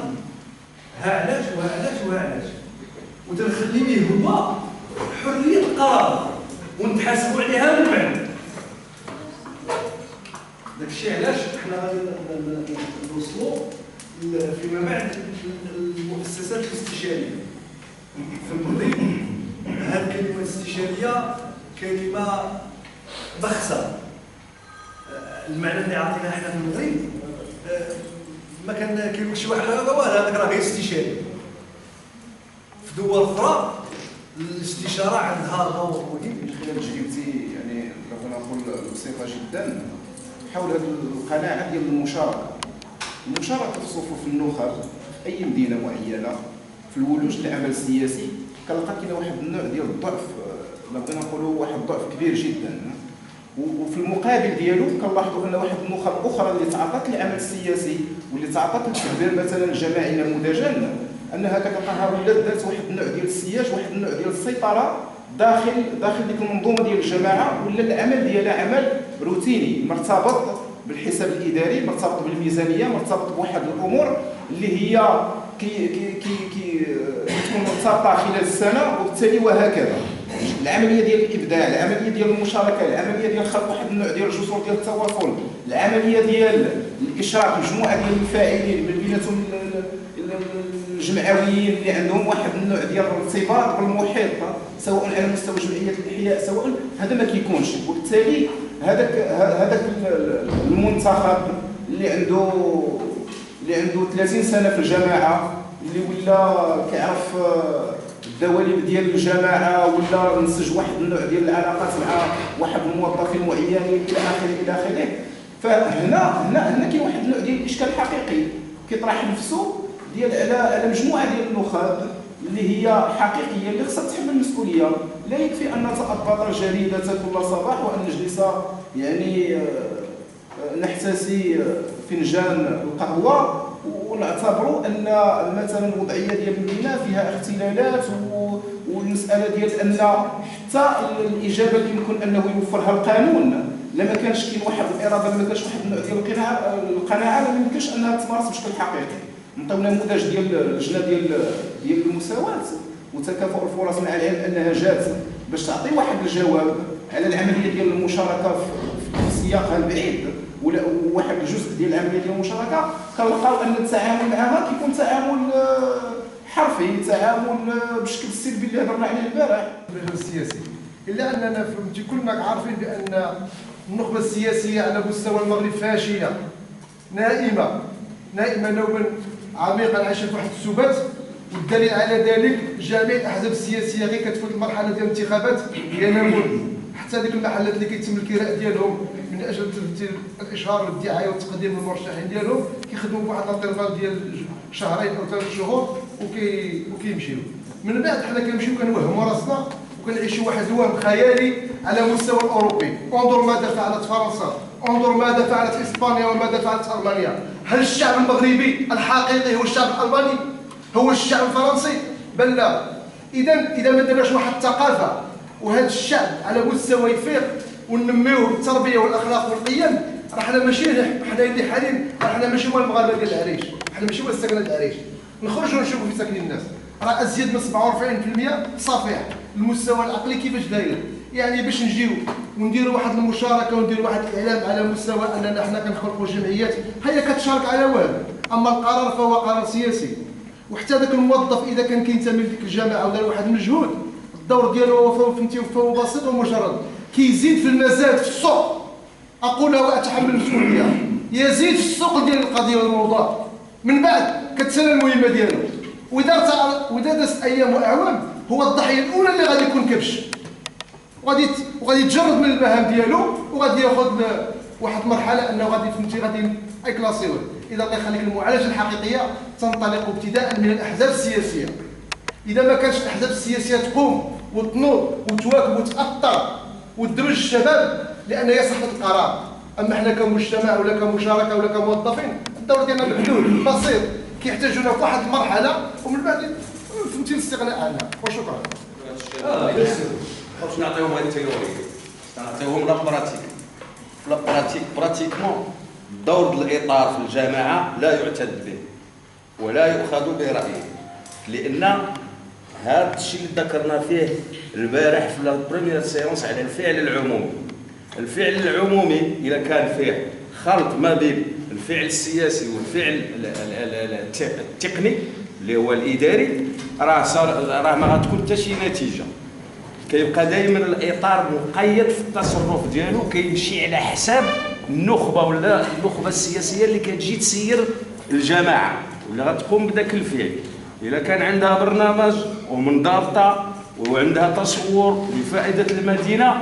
ها علاش وها علاش وها علاش، وتنخلي ليه هو حريه القرار ونتحاسبوا عليها من بعد. داكشي علاش حنا غادي نوصلوا فيما بعد المؤسسات الاستشاريه. في المغرب هذه الكلمه الاستشاريه كلمه بخسه. المعنى اللي عطيناه حنا في المغرب ما كان كيقول شي واحد هذاك راه غير استشاري. في دول اخرى الاستشاره عندها دور مهم. من خلال تجربتي يعني لو نقول بسيطه جدا حول هذه القناعه ديال المشاركه. المشاركه في صفوف النخب في اي مدينه معينه في الولوج العمل السياسي كنلقى كاين واحد النوع ديال الضعف، لو بغينا نقولوا واحد الضعف كبير جدا. وفي المقابل ديالو كنلاحظوا ان واحد النخب اخرى اللي تعاطت العمل السياسي واللي تعاطت التدبير مثلا الجماعي نموذجا، انها كتلقاها ولات دارت واحد النوع ديال السياج، واحد النوع ديال السيطره داخل ديك المنظومه ديال الجماعه، ولا العمل ديالها عمل روتيني مرتبط بالحساب الاداري، مرتبط بالميزانيه، مرتبط بواحد الامور اللي هي تكون مرتبطه خلال السنه، وبالتالي وهكذا. العمليه ديال الابداع، العمليه ديال المشاركه، العمليه ديال خلق واحد النوع ديال الجسور ديال التواصل، العمليه ديال الاشراك مجموعه ديال المفاعلين من بيناتهم الجمعويين اللي عندهم واحد النوع ديال الارتباط بالمحيط سواء على مستوى جمعيه الاحياء سواء، هذا ما كيكونش. وبالتالي هذاك المنتخب اللي عنده 30 سنه في الجماعه، اللي ولا كيعرف الدواليب ديال الجماعه، ولا نسج واحد النوع ديال العلاقات مع واحد الموظفين معينين الى اخره، فهنا كاين واحد النوع ديال الاشكال حقيقي كيطرح نفسه ديال على مجموعه ديال النخب اللي هي حقيقيه، اللي خصها تحمل المسؤوليه. لا يكفي ان نتأبط جريده كل صباح وان نجلس يعني نحتسي فنجان القهوه ونعتبروا ان مثلا الوضعيه ديال المدينه فيها اختلالات، والمساله ديال ان حتى الاجابه اللي يمكن انه يوفرها القانون لما كانش كاين واحد الاراده، لما كانش واحد النوع ديال القناعه، ما يمكنش انها تمارس بشكل حقيقي. نعطيو نموذج ديال اللجنه ديال المساواه وتكافؤ الفرص، مع العلم انها جات باش تعطي واحد الجواب على العمليه ديال المشاركه في سياقها البعيد، ولا واحد الجزء ديال العمليه ديال المشاركه كنلقاو ان التعامل معها كيكون تعامل حرفي، تعامل بشكل سلبي اللي هضرنا عليه البارح. السياسي الا اننا فهمتي كلنا عارفين بان النخبه السياسيه على مستوى المغرب فاشله نائمه نوما عميقا، عايشه في واحد السبات. والدليل على ذلك جميع الاحزاب السياسيه غير كتفوت المرحله ديال الانتخابات ينامون، حتى ديك المحلات اللي كيتم الكراء ديالهم من اجل الاشهار والدعايه والتقديم للمرشحين ديالهم كيخدموا بواحد الانترفال ديال شهرين او 3 شهور وكيمشيو. من بعد حنا كنمشيو كنوهموا راسنا وكنعيشوا واحد الوهم خيالي على مستوى الاوروبي. انظر ماذا فعلت فرنسا، انظر ماذا فعلت اسبانيا وماذا فعلت المانيا. هل الشعب المغربي الحقيقي هو الشعب الالماني؟ هو الشعب الفرنسي؟ بل لا. اذا ما درناش واحد الثقافه وهذا الشعب على مستوى يفيق وننميوه بالتربيه والاخلاق والقيم، راه حنا ماشي حنا اللي حالين، راه حنا ماشي هو المغاربه ديال العريش، حنا ماشي هو السكنه ديال العريش. نخرجوا نشوفوا في ساكنين الناس، راه ازيد من 47% صفيح. المستوى العقلي كيفاش داير؟ يعني باش نجيو ونديروا واحد المشاركه ونديروا واحد الاعلام على مستوى اننا حنا كنخلقوا جمعيات هي كتشارك على والو، اما القرار فهو قرار سياسي. وحتى ذاك الموظف اذا كان كينتمي لديك الجماعه ودار واحد المجهود، الدور ديالو فهمتي بسيط ومجرد، كيزيد في المزاد في السوق. اقولها واتحمل المسؤوليه، يزيد في السوق ديال القضيه والموضوع. من بعد كتسنى المهمه ديالو، واذا دازت ايام واعوام هو الضحيه الاولى اللي غادي يكون كبش، وغادي يتجرد من المهام ديالو، وغادي ياخذ واحد المرحله انه غادي ايكلاسيوه. اذا الله يخليك المعالجه الحقيقيه تنطلق ابتداء من الاحزاب السياسيه. اذا ما كانش الاحزاب السياسيه تقوم وتنوض وتواكب وتاثر وتدرج الشباب لان هي صاحبه القرار. اما احنا كمجتمع ولا كمشاركه ولا كموظفين الدور ديالنا محدود بسيط كيحتاجونا في واحد المرحله ومن بعد فهمتي الاستغناء عنها. وشكرا. باش نعطيهم غير التيوري نعطيهم لا براتيك. لا براتيك براتيكمون دور الاطار في الجماعه لا يعتد به ولا يؤخذ برايه، لان هذا الشيء اللي ذكرنا فيه البارح في البريمير سيونس على الفعل العمومي. الفعل العمومي اذا كان فيه خلط ما بين الفعل السياسي والفعل التقني اللي هو الاداري راه ما غتكون حتى شي نتيجه. كيبقى دائما الاطار مقيد في التصرف ديالو كيمشي على حساب النخبه ولا النخبه السياسيه اللي كتجي تسير الجماعه ولا غتقوم بداك الفعل. الا كان عندها برنامج ومنضبطه وعندها تصور لفائده المدينه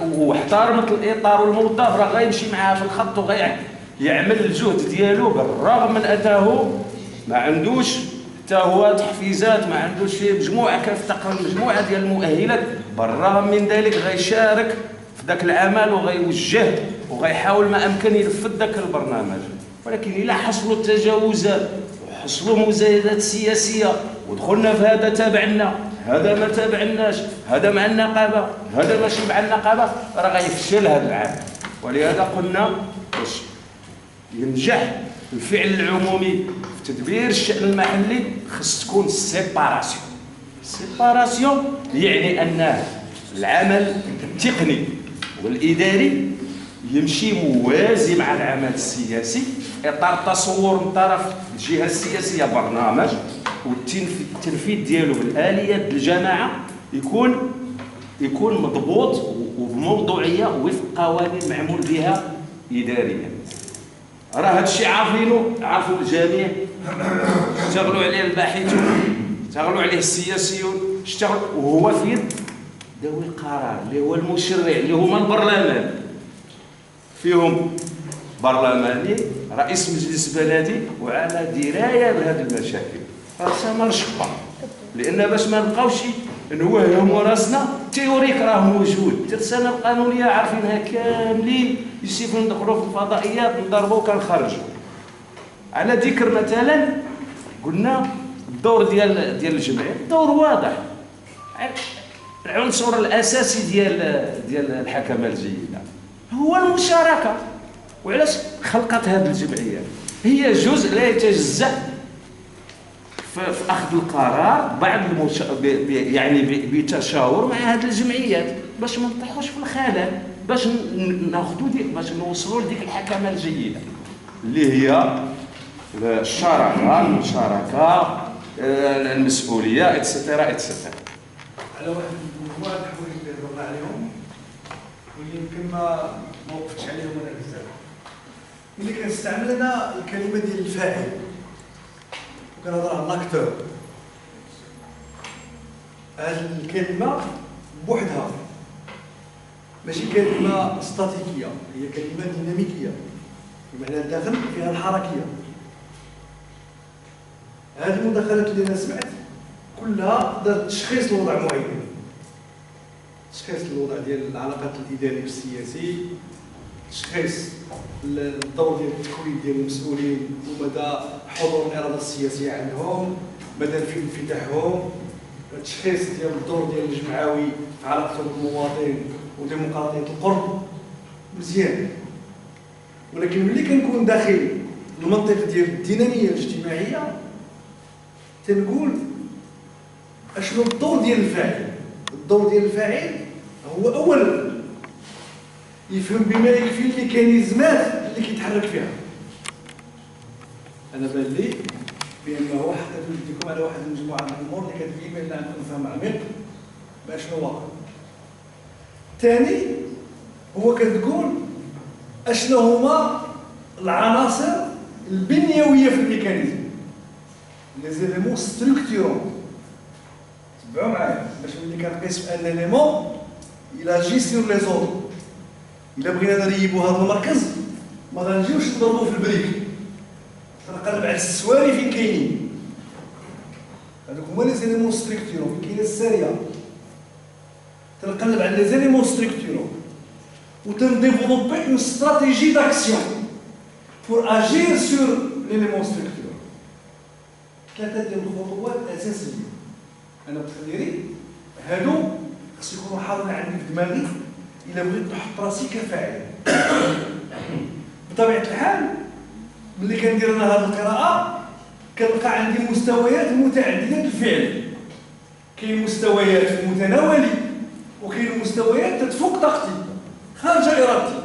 واحترمت الاطار والموظف راه غيمشي معاها في الخط وغيعمل الجهد ديالو بالرغم من انه ما عندوش حتى هو تحفيزات، ما عندوش فيه مجموعه كيفتقر مجموعه ديال المؤهلات، بالرغم من ذلك غيشارك في ذاك العمل وغيوجه وغيحاول ما امكن ينفذ ذاك البرنامج. ولكن الا حصلوا التجاوزات وحصلوا مزايدات سياسيه ودخلنا في هذا تابعنا هذا ما تابعناش هذا مع النقابه هذا ماشي مع النقابه راه غيفشل هذا العمل. ولهذا قلنا باش ينجح الفعل العمومي في تدبير الشأن المحلي خص تكون سيباراسيون. سيباراسيون يعني ان العمل التقني والاداري يمشي موازي مع العمل السياسي، اطار تصور من طرف الجهه السياسيه برنامج والتنفيذ ديالو بالاليات الجماعه يكون مضبوط وبموضوعيه وفق قوانين معمول بها اداريا. راه هذا الشيء عارفوا الجميع، اشتغلوا عليه الباحثون، اشتغلوا عليه السياسيون، اشتغلوا وهو في يد ذوي القرار اللي هو المشرع اللي هما البرلمان. فيهم برلماني رئيس مجلس بلدي وعلى درايه بهذه المشاكل. راسها ما نشقى لان باش ما نبقاوش نوهموا راسنا تيوريك راه موجود، الترسانه القانونيه عارفينها كاملين، يسيفوا ندخلوا في الفضائيات نضربوا كنخرجوا. على ذكر مثلا قلنا الدور ديال الجمعيه، الدور واضح. العنصر الاساسي ديال الحكمه الجيده هو المشاركه. وعلاش خلقت هذه الجمعيه؟ هي جزء لا يتجزأ في اخذ القرار بعد يعني بتشاور مع هذه الجمعيات باش ما نطيحوش في الخلل، باش ناخذوا باش نوصلوا لديك الحكمه الجيده اللي هي الشراكه، المشاركه، المسؤوليه اتسترا اتسترا. على واحد المجموعه د الحوايج اللي هضرنا عليهم واللي يمكن ما وقفتش عليهم انا بزاف. ملي كنستعمل انا الكلمه ديال الفاعل وكنهضر على لاكتور، هذه الكلمه بوحدها ماشي كلمه ستاتيكيه، هي كلمه ديناميكيه بمعنى الداخل فيها الحركيه. هذه المداخلات اللي انا سمعت كلها دارت تشخيص لوضع معين، تشخيص الوضع ديال العلاقات الاداري والسياسي، تشخيص الدور ديال التكوين ديال المسؤولين ومدى حضور الاراده السياسيه عندهم، مدى انفتاحهم، تشخيص ديال الدور ديال الجمعوي في علاقته بالمواطن وديمقراطيه القرب مزيان. ولكن ملي كنكون داخل المنطق ديال الديناميه الاجتماعيه تنقول اشنو الدور ديال الفاعل. الدور ديال الفاعل هو اولا يفهم بما يكفي الميكانيزمات اللي كيتحرك فيها. انا بان لي بانه حتى نديكم على واحد المجموعه من الامور اللي كتبين لنا عندكم فهم عميق باشنو واقع. الثاني هو كتقول اشنو هما العناصر البنيويه في الميكانيزم، لي زيليمون ستركتورون. تبعوا معايا باش ملي كنقيس في ان ليمون الى جي سور لي زوطر، الا بغينا نريبوا هذا المركز ما غنجيوش نضربوه في البريك، غنقلب على السواري فين كاينين. هذا هذوك هما لي زيليمون ستركتورون. كاينه الساريه تنقلب على لي زيليمون ستركتورون وتنديفلوبي اون استراتيجي داكسيون بور اجير سور ليليمون ستركتورون. ثلاثه ديال الخطوات اساسيه انا بتقديري هادو خص يكونوا حاضرين عندي في دماغي الا بغيت نحط راسي كفاعل. بطبيعه الحال ملي كندير انا هذه القراءه كنلقى عندي مستويات متعدده الفعل. كاين مستويات في متناولي وكاين مستويات تتفوق طاقتي خارج ارادتي.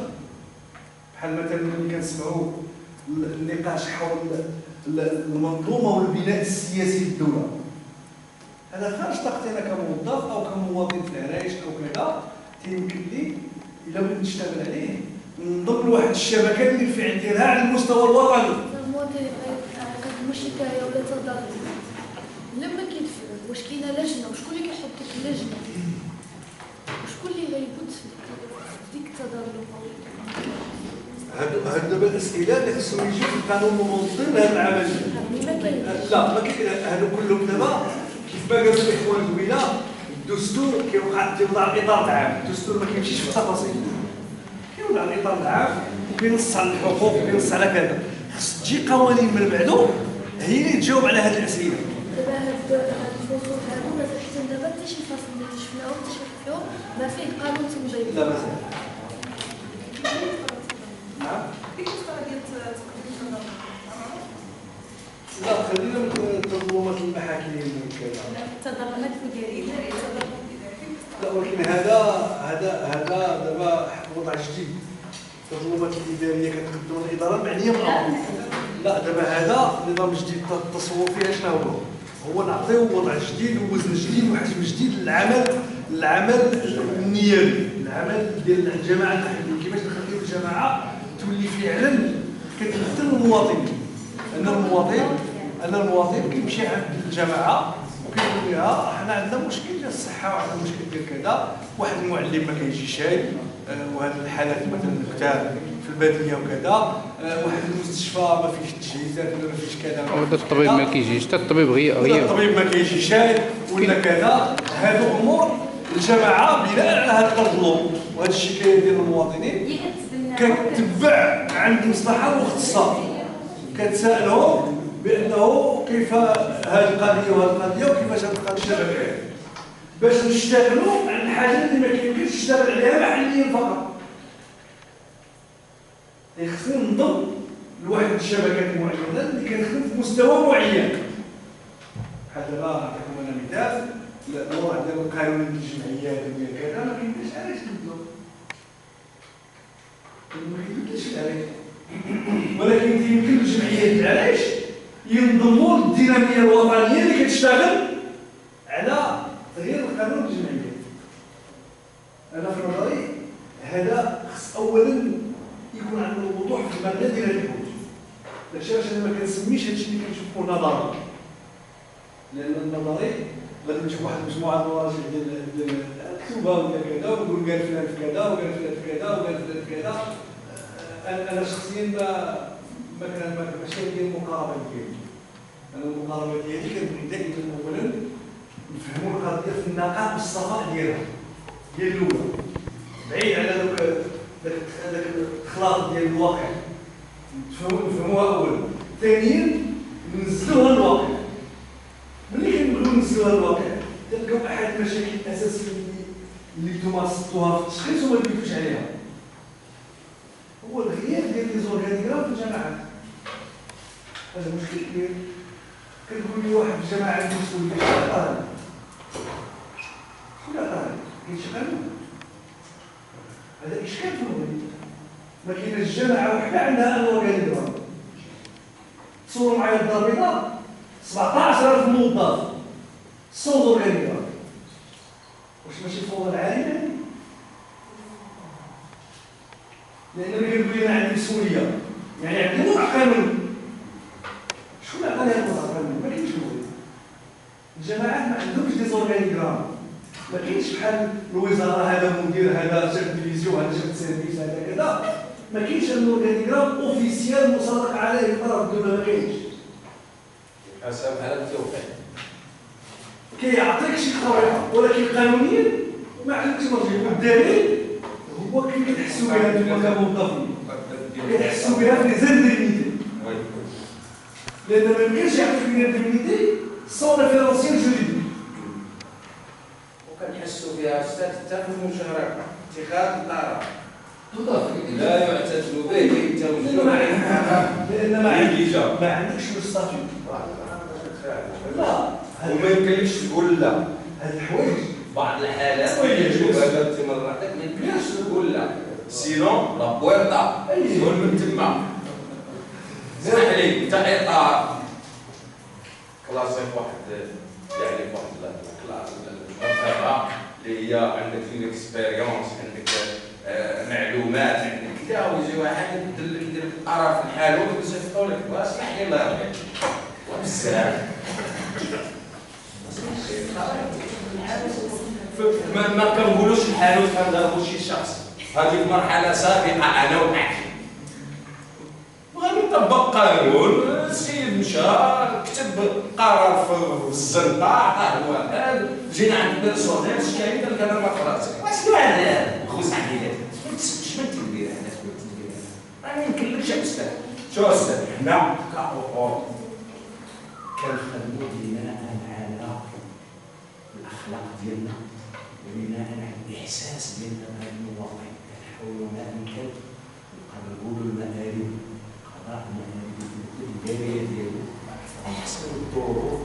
بحال مثلا ملي كنسمعوا النقاش حول المنظومه والبناء السياسي للدوله، هذا خارج طاقتي انا كموظف او كمواطن في العرايش او كذا. تيمكن لي الا بغيت نشتغل عليه نضم لواحد الشبكه اللي الفعل ديالها على المستوى الوطني. المواطن كتقدم شكايه ولا تضرر لما كيدفع واش كاينه لجنه وشكون اللي كيحط ديك اللجنه وشكون اللي غيبت في ديك التضرر؟ هاد دابا الاسئله اللي خصهم يجيو في القانون المنظم لهذا العمل. لا ما كاين هادو كلهم دابا كيف ما قالوا الاخوان قبيله الدستور كيوضع الاطار العام. الدستور ما كيمشيش في التفاصيل، كيوضع الاطار العام وكينص على الحقوق وكينص على كذا. خص تجي قوانين من بعدو هي اللي تجاوب على هذه الاسئله. دابا هاد الفصول هادو ما حتى دابا حتى شي فصل اللي شفناهم تشرحوه ما فيه قانون تنظيم. لا مازال. نعم. لا خلينا من تنظيمات المحاكم وكذا. التظلمات الاداريه. لا ولكن هذا دابا وضع جديد. التنظيمات الاداريه كتقدم الاداره المعنيه بالامر. لا دابا هذا نظام جديد التصور فيها شنو هو نعطيو وضع جديد ووزن جديد وحجم جديد للعمل النيابي، العمل ديال الجماعه المحليه. كيفاش نخليو الجماعه تولي فعلا كتمثل المواطنين. ان المواطن كيمشي عند الجماعه وكيقول لها حنا عندنا مشكل ديال الصحه وعندنا مشكل ديال كذا، واحد المعلم ما كيجيش وهذه الحالات مثلا الكتاب في الباديه وكذا، واحد المستشفى ما فيش تجهيزات ولا ما فيش كذا، ولا الطبيب ما كيجيش، حتى الطبيب غير الطبيب ما كيجيش ولا كذا. هادو امور الجماعه بناء على هذا التظلم وهذه الشكايه ديال المواطنين كتتبع عند مصلحه مختصه كتسالهم بانه كيف هذه القضيه وهذه القضيه وكيفاش هذه القضيه شبكات باش نشتغلوا على الحاجه اللي ما كيمكنش تشتغل عليها محليا فقط. خصني ننظم لواحد الشبكات معينه اللي كتخدم في مستوى معين. بحال دابا نعطيكم انا مثال الوضع ديال القانون الجمعيات وديال كذا ما كيمكنش علاش نبدلو، ما كيمكنش عليه، ولكن يمكن الجمعيات العلاش ينضموا للديناميه الوطنيه اللي كتشتغل على تغيير القانون الجمعيات. انا في نظري هذا خص اولا يكون عندنا وضوح في المبنى ديال هذه الحدود. داكشي علاش انا ما كنسميش هادشي اللي كنشوفو نظري، لان النظري غادي نشوف واحد المجموعه المراجع ديال الكتبه ولا كذا ونقول قال فلان في كذا وقال فلان في كذا وقال فلان في كذا. انا شخصيا ماشي ديال المقاربه ديالي. انا المقاربه ديالي كنبغي دائما اولا نفهموا القضيه في النقاء والصفاء ديالها ديال الاولى، بعيد على داك الخلاط ديال الواقع. نفهموها اولا. ثانيا ننزلوها للواقع. ملي كنبغيو ننزلوها للواقع تلقاو احد المشاكل الاساسيه اللي نتوما صدتوها في التشخيص وما دويتوش عليها هو الغياب ديال لي زورغانيغرام في الجامعات. هذا مشكل كبير. كتقول لي واحد في الجامعه عنده مسؤوليه شكون عطاها لك؟ شكون عطاها لك؟ كاين شي قانون؟ هذا اشكال في المغرب. ما كايناش الجامعه وحده عندها ان اورغانيغرام. تصوروا معايا الدار البيضاء 17000 موظف سون اورغانيغرام. واش ماشي الفوضى العاليه؟ لأن ملي كنقول أنا عندي مسؤولية يعني عندي وضع قانوني. شكون عطاني هذا الوضع القانوني؟ ما كاينش المغرب. الجماعات ما عندهمش دي زورغانيغرام، ما كاينش بحال الوزارة هذا مدير هذا شاف ديفيزيون هذا شاف سيرفيس هذا كذا. ما كاينش اورغانيغرام اوفيسيال مصادق عليه من طرف الدولة، ما كاينش. حسب على التوقيع. كيعطيك شي قواعد، ولكن قانونيا ما عندكش مرجع. والدليل هو كيف كتحسوا بها انتم كموظفين، كتحسوا بها في ميزان ديميتي، لان ما يمكنش يعطيك ميزان ديميتي سون ريفيرونسيال جوريديك. وكنحسوا بها استاذ حتى في المشاركه اتخاذ القرار بالضبط لا يعتد به كيتوجه لان ما عندكش الستاتيو. لا وما يمكنلكش تقول لا. هاد الحوايج بعض الحالات يجوز هذا التمرد ما يمكنش تقول لا سينون لا بويرتا يقول من تما اسمح لي انت اطار كلاسيك واحد يعني واحد الكلاس المرتبه اللي هي عندك في اكسبيريونس عندك معلومات عندك كذا ويجي واحد يدير لك القرار في الحال ويصيفطوا لك اسمح لي الله يرضيك وبزاف ما كنقولوش الحانوت كنضربوا شي شخص، هذه مرحله سابقه انا ومعك بغينا نطبق قانون. السيد مشى كتب قرار في الزنقه عطاه الواحد، جينا عند البيرسونيل شكاين قال لك انا ما قراتش واسمع هذا خوز عليا ما تسمعش ما تدير انا ما يمكنلكش يا استاذ. شو استاذ حنا كأخر كنخدموا بناء على الاخلاق ديالنا وبناء على الاحساس ديالنا بهذا المواقع. كنحاولوا ما امكن نقربوا المآرب قضاء المآرب الاداريه ديالو ونحسنوا الظروف،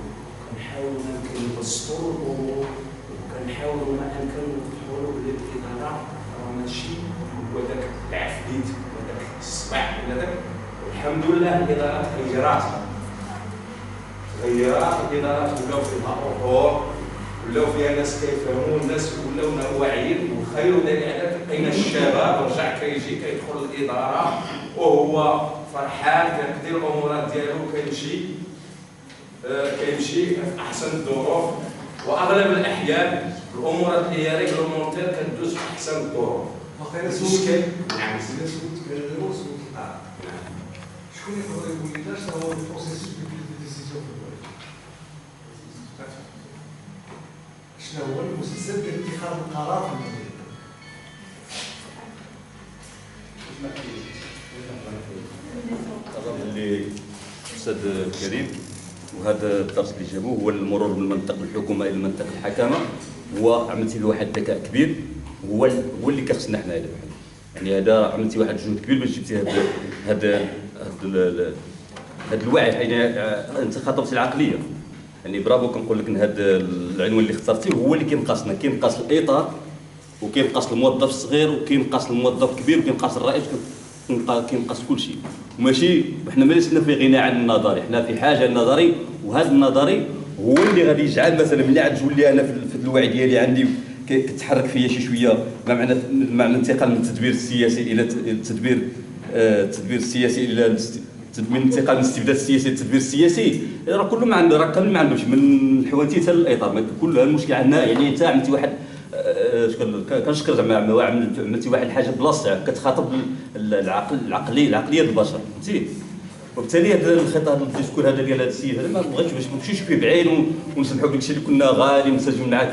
كنحاولوا ما امكن نبسطوا الامور، وكنحاولوا ما امكن نفتحوا له بلي الاداره راه ماشي هو ذاك العفريت وذاك الصباح ولا ذاك. والحمد لله الادارات تغيرات الادارات ولاو فيها اطور، ولاو فيها ناس كيفهموا، الناس ولاو واعيين. وخير دليل على ذلك لقينا الشباب رجع كيجي كيدخل الاداره وهو فرحان كيدير الامورات ديالو كيمشي في احسن الظروف. واغلب الاحيان الامورات اللي هي ريغلومونتير كدوز في احسن الظروف. واخا سولتك نعم سولتك شكون يقدر يقول لي شنو هو البروسيس ديال ديسيزيون في البلاد؟ شنو هو المسلسل ديال اتخاذ القرار في المدينه؟ أظن اللي أستاذ كريم وهذا الدرس اللي جابوه هو المرور من منطق الحكومة إلى منطق الحكامة، هو عملتي له واحد الذكاء كبير، هو اللي كيخصنا حنا هذا يعني هذا عملتي واحد الجهد كبير باش جبتي هذا الوعي. يعني أنت خاطبتي العقلية، يعني برافو. كنقول لك ان هذا العنوان اللي اخترتيه هو اللي كينقصنا، كينقص الاطار وكينقص الموظف الصغير وكينقص الموظف الكبير وكينقص الرئيس، كينقص كل شيء. وماشي حنا ما لسنا في غنى عن النظري، حنا في حاجه للنظري، وهذا النظري هو اللي غادي يجعل مثلا ملي عاد تولي انا في الوعي ديالي عندي كتحرك فيا شي شويه مع الانتقال من التدبير السياسي الى التدبير السياسي الى من الانتقال من الاستبداد السياسي للتدبير السياسي. راه كله ما عنده، راه كامل ما عندوش من الحوانتي حتى للاطار، كل المشكل عندنا. يعني انت عملتي واحد كنشكر زعما عملتي واحد الحاجه بلاصتها كتخاطب العقليه ديال البشر، فهمتي. وبالتالي هذا الخطاب الديسكور هذا ديال هذا السيد هذا ما بغيتش باش ما نمشيوش فيه بعيد ونسمحوا بداك الشيء اللي كنا غالي منسجمين معاه.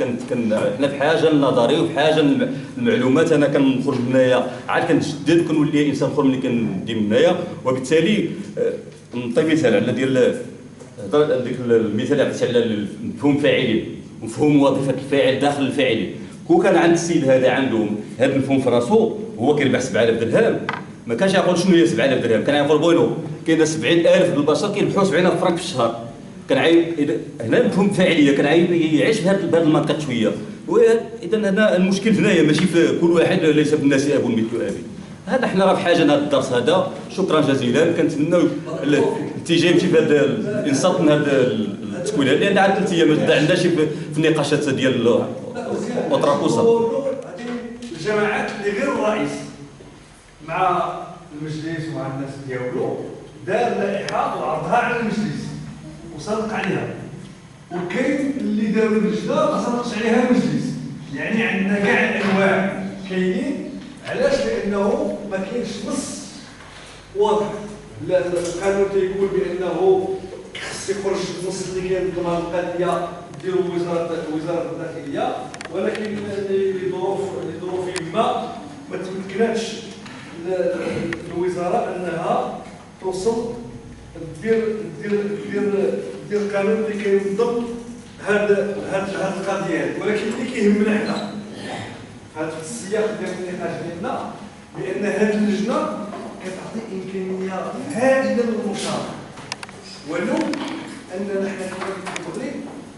حنا في حاجه للنظري وفي حاجه للمعلومات. انا كنخرج من هنايا عاد كنتجدد وكنولي انسان اخر ملي كندير من هنايا. وبالتالي نعطي مثال على ديال ديك المثال اللي عطيتي على مفهوم فاعلين ومفهوم وظيفه الفاعل داخل الفاعلين. كون كان عند السيد هذا عنده هذا المفهوم في راسو، هو كيربح 7000 درهم، ما كانش يقول شنو هي 7000 درهم، كان يقول بوينو كاين 70,000 البشر كيربحوا 70,000 فرنك في الشهر. كان عايب هنا المفهوم فاعليه، كان عايب يعيش في هذا المنطقه شويه. اذا هنا المشكل هنايا ماشي في كل واحد ليس في الناس اب مثل ابي. هذا حنا راه في حاجه لهذا الدرس هذا. شكرا جزيلا، كنتمناو الاتجاه يمشي في هذا الانصات من هذا التكوين، لان عاد 3 ايام ما عندناش في النقاشات ديال أطراكوسا. الجماعات اللي غير الرئيس مع المجلس ومع الناس ديالو دار لائحه وعرضها على المجلس وصدق عليها، وكاين اللي داروا اللجنه ما صدقش عليها المجلس. يعني عندنا كاع الانواع كاينين. علاش؟ لانه ما كاينش نص واضح. القانون تيقول بانه خص يخرج النص اللي كينظم هذه القضيه ديروا وزاره الداخليه، ولكن لظروف ما تمكنتش الوزاره انها توصل دير قانون اللي كينظم هاد القضيه، ولكن اللي كيهمنا حنا في هذا السياق ديال النقاش ديالنا بان هذه اللجنه كتعطي امكانيه هائله للمشاركه، ولو اننا حنا في المغرب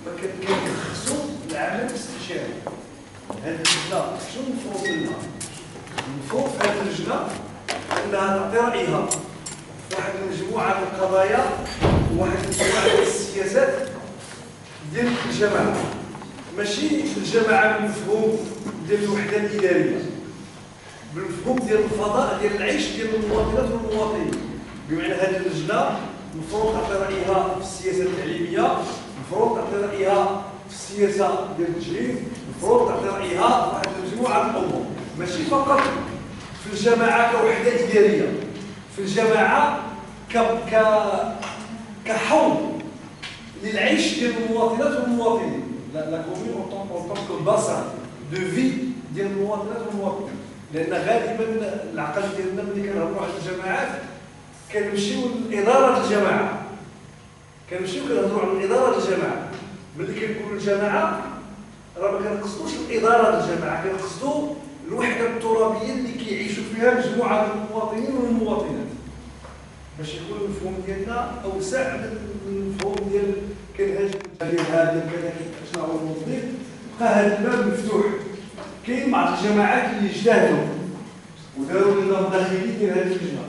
ما كنخصو العمل الاستشاري. هذه اللجنه شنو المفروض لنا؟ المفروض في هذه اللجنه انها تعطي رايها في واحد المجموعه من القضايا وواحد المجموعه من السياسات ديال الجماعه، ماشي الجماعه بالمفهوم ديال الوحده الاداريه، بالمفهوم ديال الفضاء ديال العيش ديال المواطنات والمواطنين. بمعنى هذه اللجنه المفروض تعطي رايها في السياسه التعليميه، المفروض تعطي رايها في السياسه ديال التجريد، المفروض تعطي رايها في واحد المجموعه من الامور، ماشي فقط في الجماعه كوحده اداريه، في الجماعه كحوض للعيش ديال المواطنات والمواطنين. لا كومون اون طونك باسان دو في ديال المواطنات والمواطنين، لان غالبا العقل ديالنا ملي كنهضروا على الجماعات كنمشيو لاداره الجماعه، كنهضروا على اداره الجماعه. ملي كنقولوا الجماعه راه ما كنقصدوش الاداره الجماعه، كنقصدوا الوحده الترابيه اللي كيعيشوا فيها مجموعه من المواطنين والمواطنات، باش يكون المفهوم ديالنا اوسع من المفهوم ديال كنهاجم ديال هذا كذا شنو هو الموظف. بقى هذا الباب مفتوح. كاين بعض الجماعات اللي اجتهدوا وداروا نظام داخلي ديال هذه اللجنه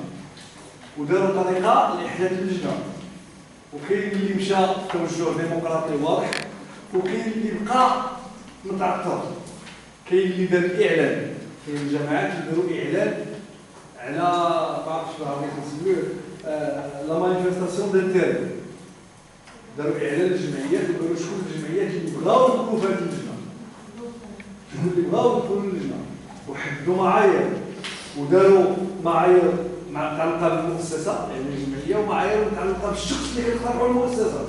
وداروا طريقه لاحداث اللجنه، وكاين اللي مشى توجه ديمقراطي واضح، وكاين اللي بقى متعثر، كاين اللي دار اعلان، كاين الجماعات اللي داروا اعلان على ما عرفتش عربي نسميوه لا مانيفيستاسيون دانتيري، داروا اعلان للجمعيات وقالوا شكون الجمعيات اللي بغاو يدخلوا في هذه اللجنه، شكون اللي بغاو يدخلوا للجنه، وحددوا معايير وداروا معايير متعلقه بالمؤسسه يعني الجمعيه، ومعايير متعلقه بالشخص اللي كيقترحوا المؤسسه.